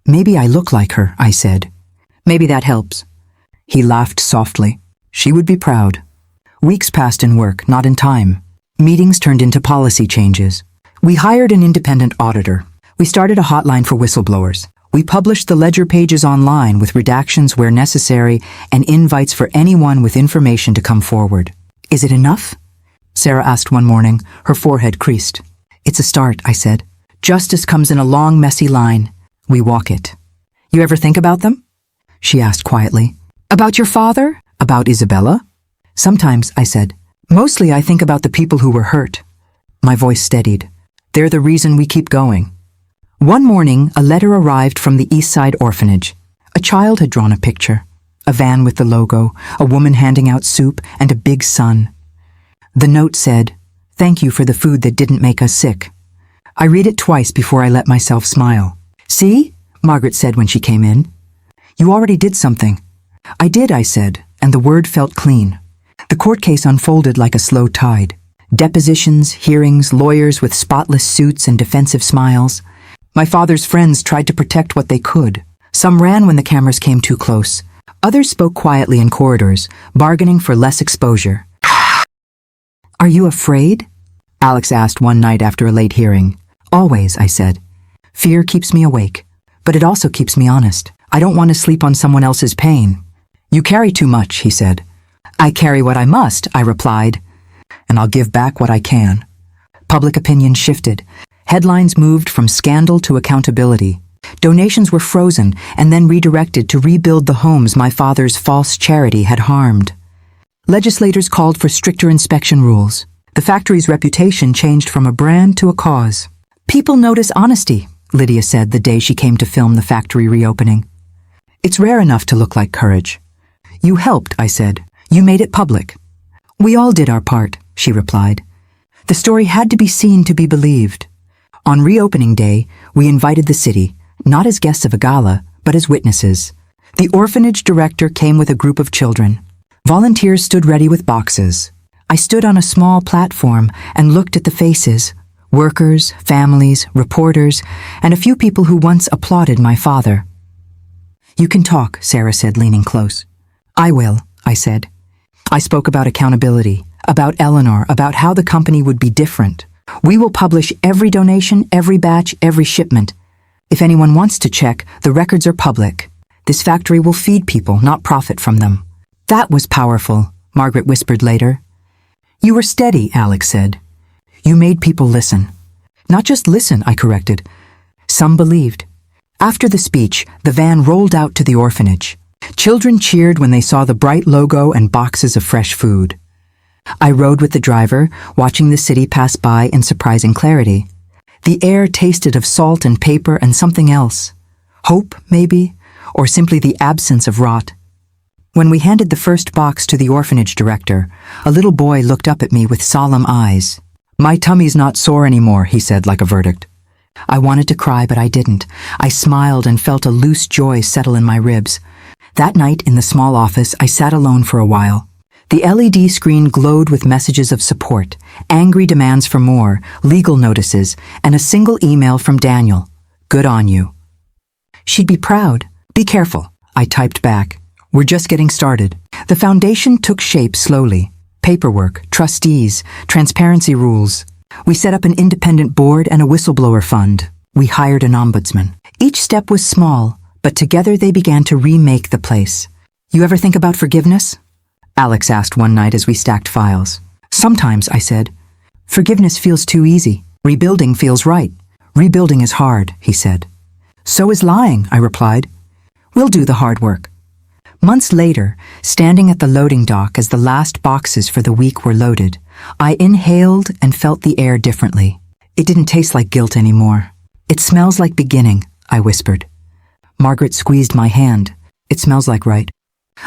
"Maybe I look like her," I said. "Maybe that helps." He laughed softly. She would be proud. Weeks passed in work, not in time. Meetings turned into policy changes. We hired an independent auditor. We started a hotline for whistleblowers. We published the ledger pages online with redactions where necessary and invites for anyone with information to come forward. "Is it enough?" Sarah asked one morning, her forehead creased. "It's a start," I said. "Justice comes in a long, messy line. We walk it." "You ever think about them?" she asked quietly. "About your father? About Isabella?" "Sometimes," I said. "Mostly I think about the people who were hurt." My voice steadied. "They're the reason we keep going." One morning, a letter arrived from the East Side orphanage. A child had drawn a picture. A van with the logo, a woman handing out soup, and a big sun. The note said, "Thank you for the food that didn't make us sick." I read it twice before I let myself smile. "See?" Margaret said when she came in. "You already did something." "I did," I said, and the word felt clean. The court case unfolded like a slow tide. Depositions, hearings, lawyers with spotless suits and defensive smiles. My father's friends tried to protect what they could. Some ran when the cameras came too close. Others spoke quietly in corridors, bargaining for less exposure. "Are you afraid?" Alex asked one night after a late hearing. "Always," I said. "Fear keeps me awake, but it also keeps me honest. I don't want to sleep on someone else's pain." "You carry too much," he said. "I carry what I must," I replied, "and I'll give back what I can." Public opinion shifted. Headlines moved from scandal to accountability. Donations were frozen and then redirected to rebuild the homes my father's false charity had harmed. Legislators called for stricter inspection rules. The factory's reputation changed from a brand to a cause. "People notice honesty," Lydia said the day she came to film the factory reopening. "It's rare enough to look like courage." "You helped," I said. "You made it public." "We all did our part," she replied. The story had to be seen to be believed. On reopening day, we invited the city, not as guests of a gala, but as witnesses. The orphanage director came with a group of children. Volunteers stood ready with boxes. I stood on a small platform and looked at the faces, workers, families, reporters, and a few people who once applauded my father. "You can talk," Sarah said, leaning close. "I will," I said. I spoke about accountability, about Eleanor, about how the company would be different. "We will publish every donation, every batch, every shipment. If anyone wants to check, the records are public. This factory will feed people, not profit from them." "That was powerful," Margaret whispered later. "You were steady," Alex said. "You made people listen." "Not just listen," I corrected. Some believed. After the speech, the van rolled out to the orphanage. Children cheered when they saw the bright logo and boxes of fresh food. I rode with the driver, watching the city pass by in surprising clarity. The air tasted of salt and paper and something else. Hope, maybe, or simply the absence of rot. When we handed the first box to the orphanage director, a little boy looked up at me with solemn eyes. "My tummy's not sore anymore," he said like a verdict. I wanted to cry, but I didn't. I smiled and felt a loose joy settle in my ribs. That night in the small office, I sat alone for a while. The LED screen glowed with messages of support, angry demands for more, legal notices, and a single email from Daniel. "Good on you." "She'd be proud. Be careful," I typed back. "We're just getting started." The foundation took shape slowly. Paperwork, trustees, transparency rules. We set up an independent board and a whistleblower fund. We hired an ombudsman. Each step was small, but together they began to remake the place. "You ever think about forgiveness?" Alex asked one night as we stacked files. "Sometimes," I said. "Forgiveness feels too easy. Rebuilding feels right." "Rebuilding is hard," he said. "So is lying," I replied. "We'll do the hard work." Months later, standing at the loading dock as the last boxes for the week were loaded, I inhaled and felt the air differently. It didn't taste like guilt anymore. "It smells like beginning," I whispered. Margaret squeezed my hand. "It smells like right."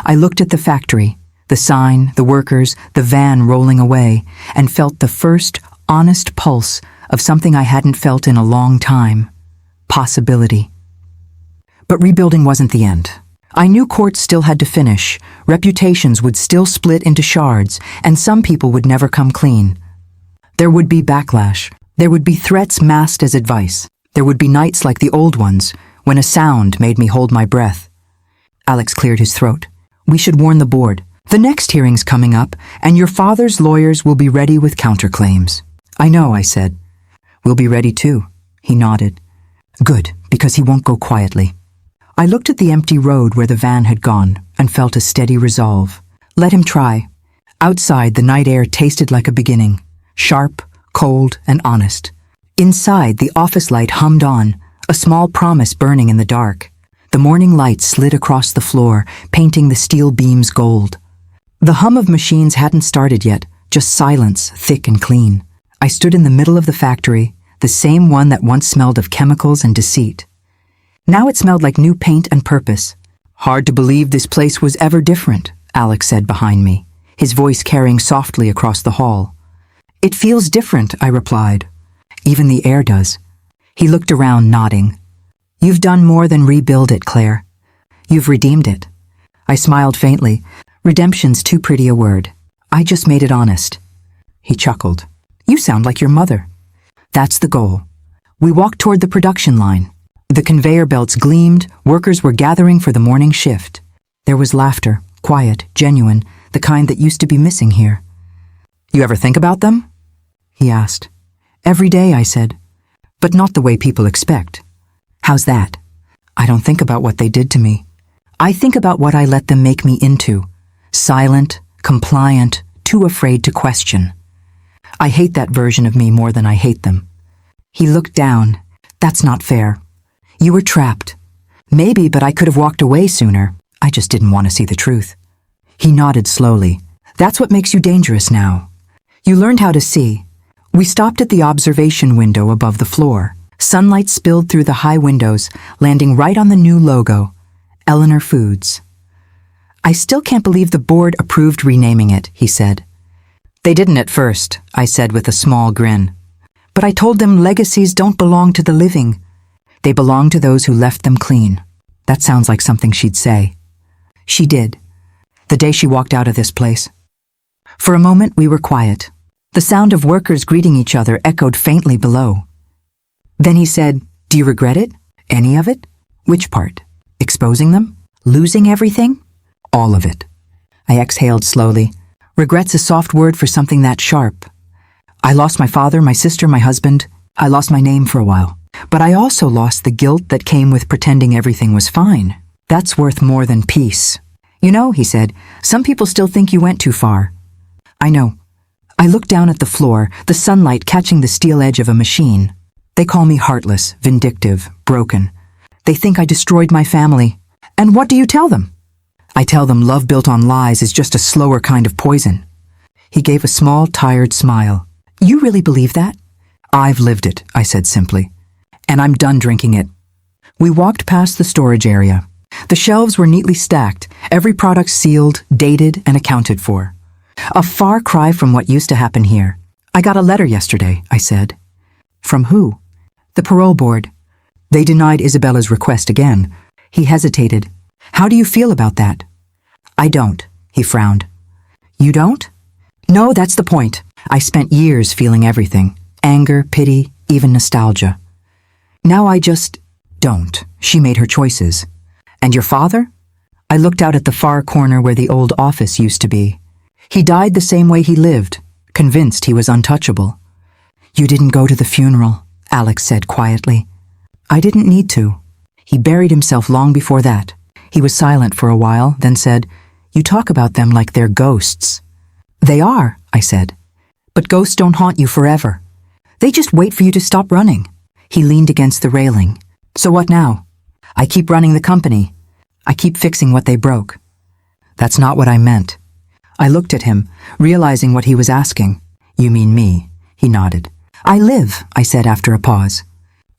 I looked at the factory, the sign, the workers, the van rolling away, and felt the first, honest pulse of something I hadn't felt in a long time. Possibility. But rebuilding wasn't the end. I knew courts still had to finish, reputations would still split into shards, and some people would never come clean. There would be backlash. There would be threats masked as advice. There would be nights like the old ones, when a sound made me hold my breath. Alex cleared his throat. We should warn the board. The next hearing's coming up, and your father's lawyers will be ready with counterclaims. I know, I said. We'll be ready too. He nodded. Good, because he won't go quietly. I looked at the empty road where the van had gone and felt a steady resolve. Let him try. Outside, the night air tasted like a beginning. Sharp, cold, and honest. Inside, the office light hummed on, a small promise burning in the dark. The morning light slid across the floor, painting the steel beams gold. The hum of machines hadn't started yet, just silence, thick and clean. I stood in the middle of the factory, the same one that once smelled of chemicals and deceit. Now it smelled like new paint and purpose. Hard to believe this place was ever different, Alex said behind me, his voice carrying softly across the hall. It feels different, I replied. Even the air does. He looked around, nodding. You've done more than rebuild it, Claire. You've redeemed it. I smiled faintly. Redemption's too pretty a word. I just made it honest. He chuckled. You sound like your mother. That's the goal. We walked toward the production line. The conveyor belts gleamed, workers were gathering for the morning shift. There was laughter, quiet, genuine, the kind that used to be missing here. You ever think about them? He asked. Every day, I said. But not the way people expect. How's that? I don't think about what they did to me. I think about what I let them make me into. Silent, compliant, too afraid to question. I hate that version of me more than I hate them. He looked down. That's not fair. You were trapped. Maybe, but I could have walked away sooner. I just didn't want to see the truth. He nodded slowly. That's what makes you dangerous now. You learned how to see. We stopped at the observation window above the floor. Sunlight spilled through the high windows, landing right on the new logo, Eleanor Foods. I still can't believe the board approved renaming it, he said. They didn't at first, I said with a small grin. But I told them legacies don't belong to the living. They belong to those who left them clean. That sounds like something she'd say. She did. The day she walked out of this place. For a moment we were quiet. The sound of workers greeting each other echoed faintly below. Then he said, Do you regret it? Any of it? Which part? Exposing them? Losing everything? All of it. I exhaled slowly. Regret's a soft word for something that sharp. I lost my father, my sister, my husband. I lost my name for a while. But I also lost the guilt that came with pretending everything was fine. That's worth more than peace. You know, he said, some people still think you went too far. I know. I looked down at the floor, the sunlight catching the steel edge of a machine. They call me heartless, vindictive, broken. They think I destroyed my family. And what do you tell them? I tell them love built on lies is just a slower kind of poison. He gave a small, tired smile. You really believe that? I've lived it, I said simply. And I'm done drinking it. We walked past the storage area. The shelves were neatly stacked, every product sealed, dated, and accounted for. A far cry from what used to happen here. I got a letter yesterday, I said. From who? The parole board. They denied Isabella's request again. He hesitated. How do you feel about that? I don't, he frowned. You don't? No, that's the point. I spent years feeling everything. Anger, pity, even nostalgia. Now I just don't. She made her choices. And your father? I looked out at the far corner where the old office used to be. He died the same way he lived, convinced he was untouchable. You didn't go to the funeral, Alex said quietly. I didn't need to. He buried himself long before that. He was silent for a while, then said, You talk about them like they're ghosts. They are, I said. But ghosts don't haunt you forever. They just wait for you to stop running. He leaned against the railing. So what now? I keep running the company. I keep fixing what they broke. That's not what I meant. I looked at him, realizing what he was asking. You mean me? He nodded. I live, I said after a pause.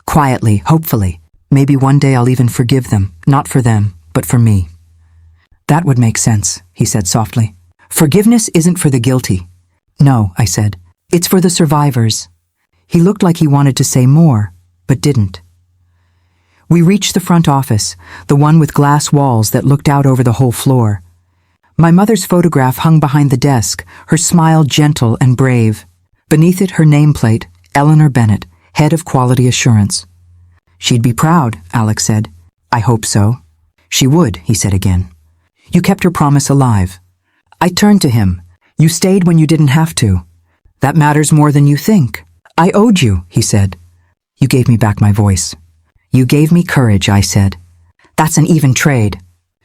Quietly, hopefully. Maybe one day I'll even forgive them, not for them, but for me. That would make sense, he said softly. Forgiveness isn't for the guilty. No, I said. It's for the survivors. He looked like he wanted to say more, but didn't. We reached the front office, the one with glass walls that looked out over the whole floor. My mother's photograph hung behind the desk, her smile gentle and brave. Beneath it, her nameplate, Eleanor Bennett, Head of Quality Assurance. She'd be proud, Alex said. I hope so. She would, he said again. You kept your promise alive. I turned to him. You stayed when you didn't have to. That matters more than you think. I owed you, he said. You gave me back my voice. You gave me courage, I said. That's an even trade.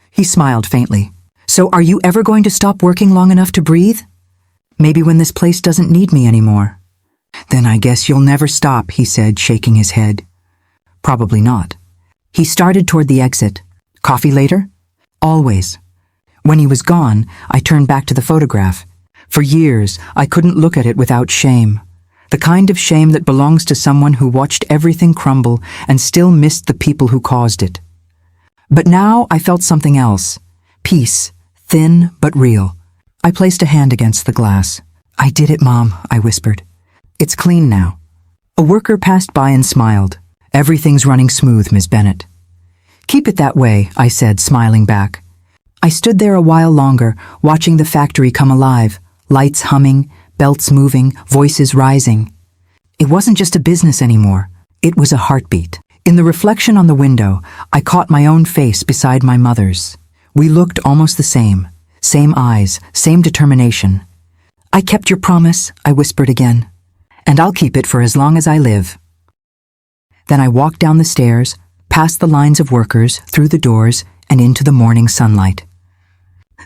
He smiled faintly. So are you ever going to stop working long enough to breathe? Maybe when this place doesn't need me anymore. Then I guess you'll never stop, he said, shaking his head. Probably not. He started toward the exit. Coffee later? Always. When he was gone, I turned back to the photograph. For years, I couldn't look at it without shame. The kind of shame that belongs to someone who watched everything crumble and still missed the people who caused it. But now I felt something else. Peace, thin but real. I placed a hand against the glass. I did it, Mom, I whispered. It's clean now. A worker passed by and smiled. Everything's running smooth, Miss Bennett. Keep it that way, I said, smiling back. I stood there a while longer, watching the factory come alive, lights humming, belts moving, voices rising. It wasn't just a business anymore. It was a heartbeat. In the reflection on the window, I caught my own face beside my mother's. We looked almost the same. Same eyes, same determination. I kept your promise, I whispered again. And I'll keep it for as long as I live. Then I walked down the stairs, past the lines of workers, through the doors, and into the morning sunlight.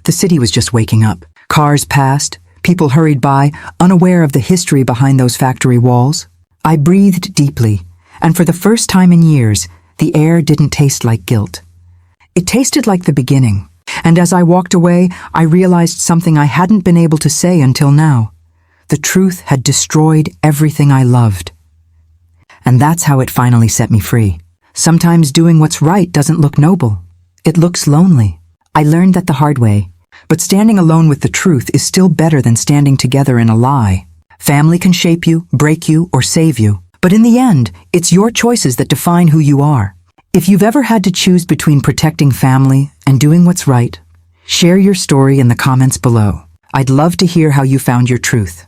The city was just waking up. Cars passed, people hurried by, unaware of the history behind those factory walls. I breathed deeply, and for the first time in years, the air didn't taste like guilt. It tasted like the beginning, and as I walked away, I realized something I hadn't been able to say until now. The truth had destroyed everything I loved. And that's how it finally set me free. Sometimes doing what's right doesn't look noble. It looks lonely. I learned that the hard way. But standing alone with the truth is still better than standing together in a lie. Family can shape you, break you, or save you. But in the end, it's your choices that define who you are. If you've ever had to choose between protecting family and doing what's right, share your story in the comments below. I'd love to hear how you found your truth.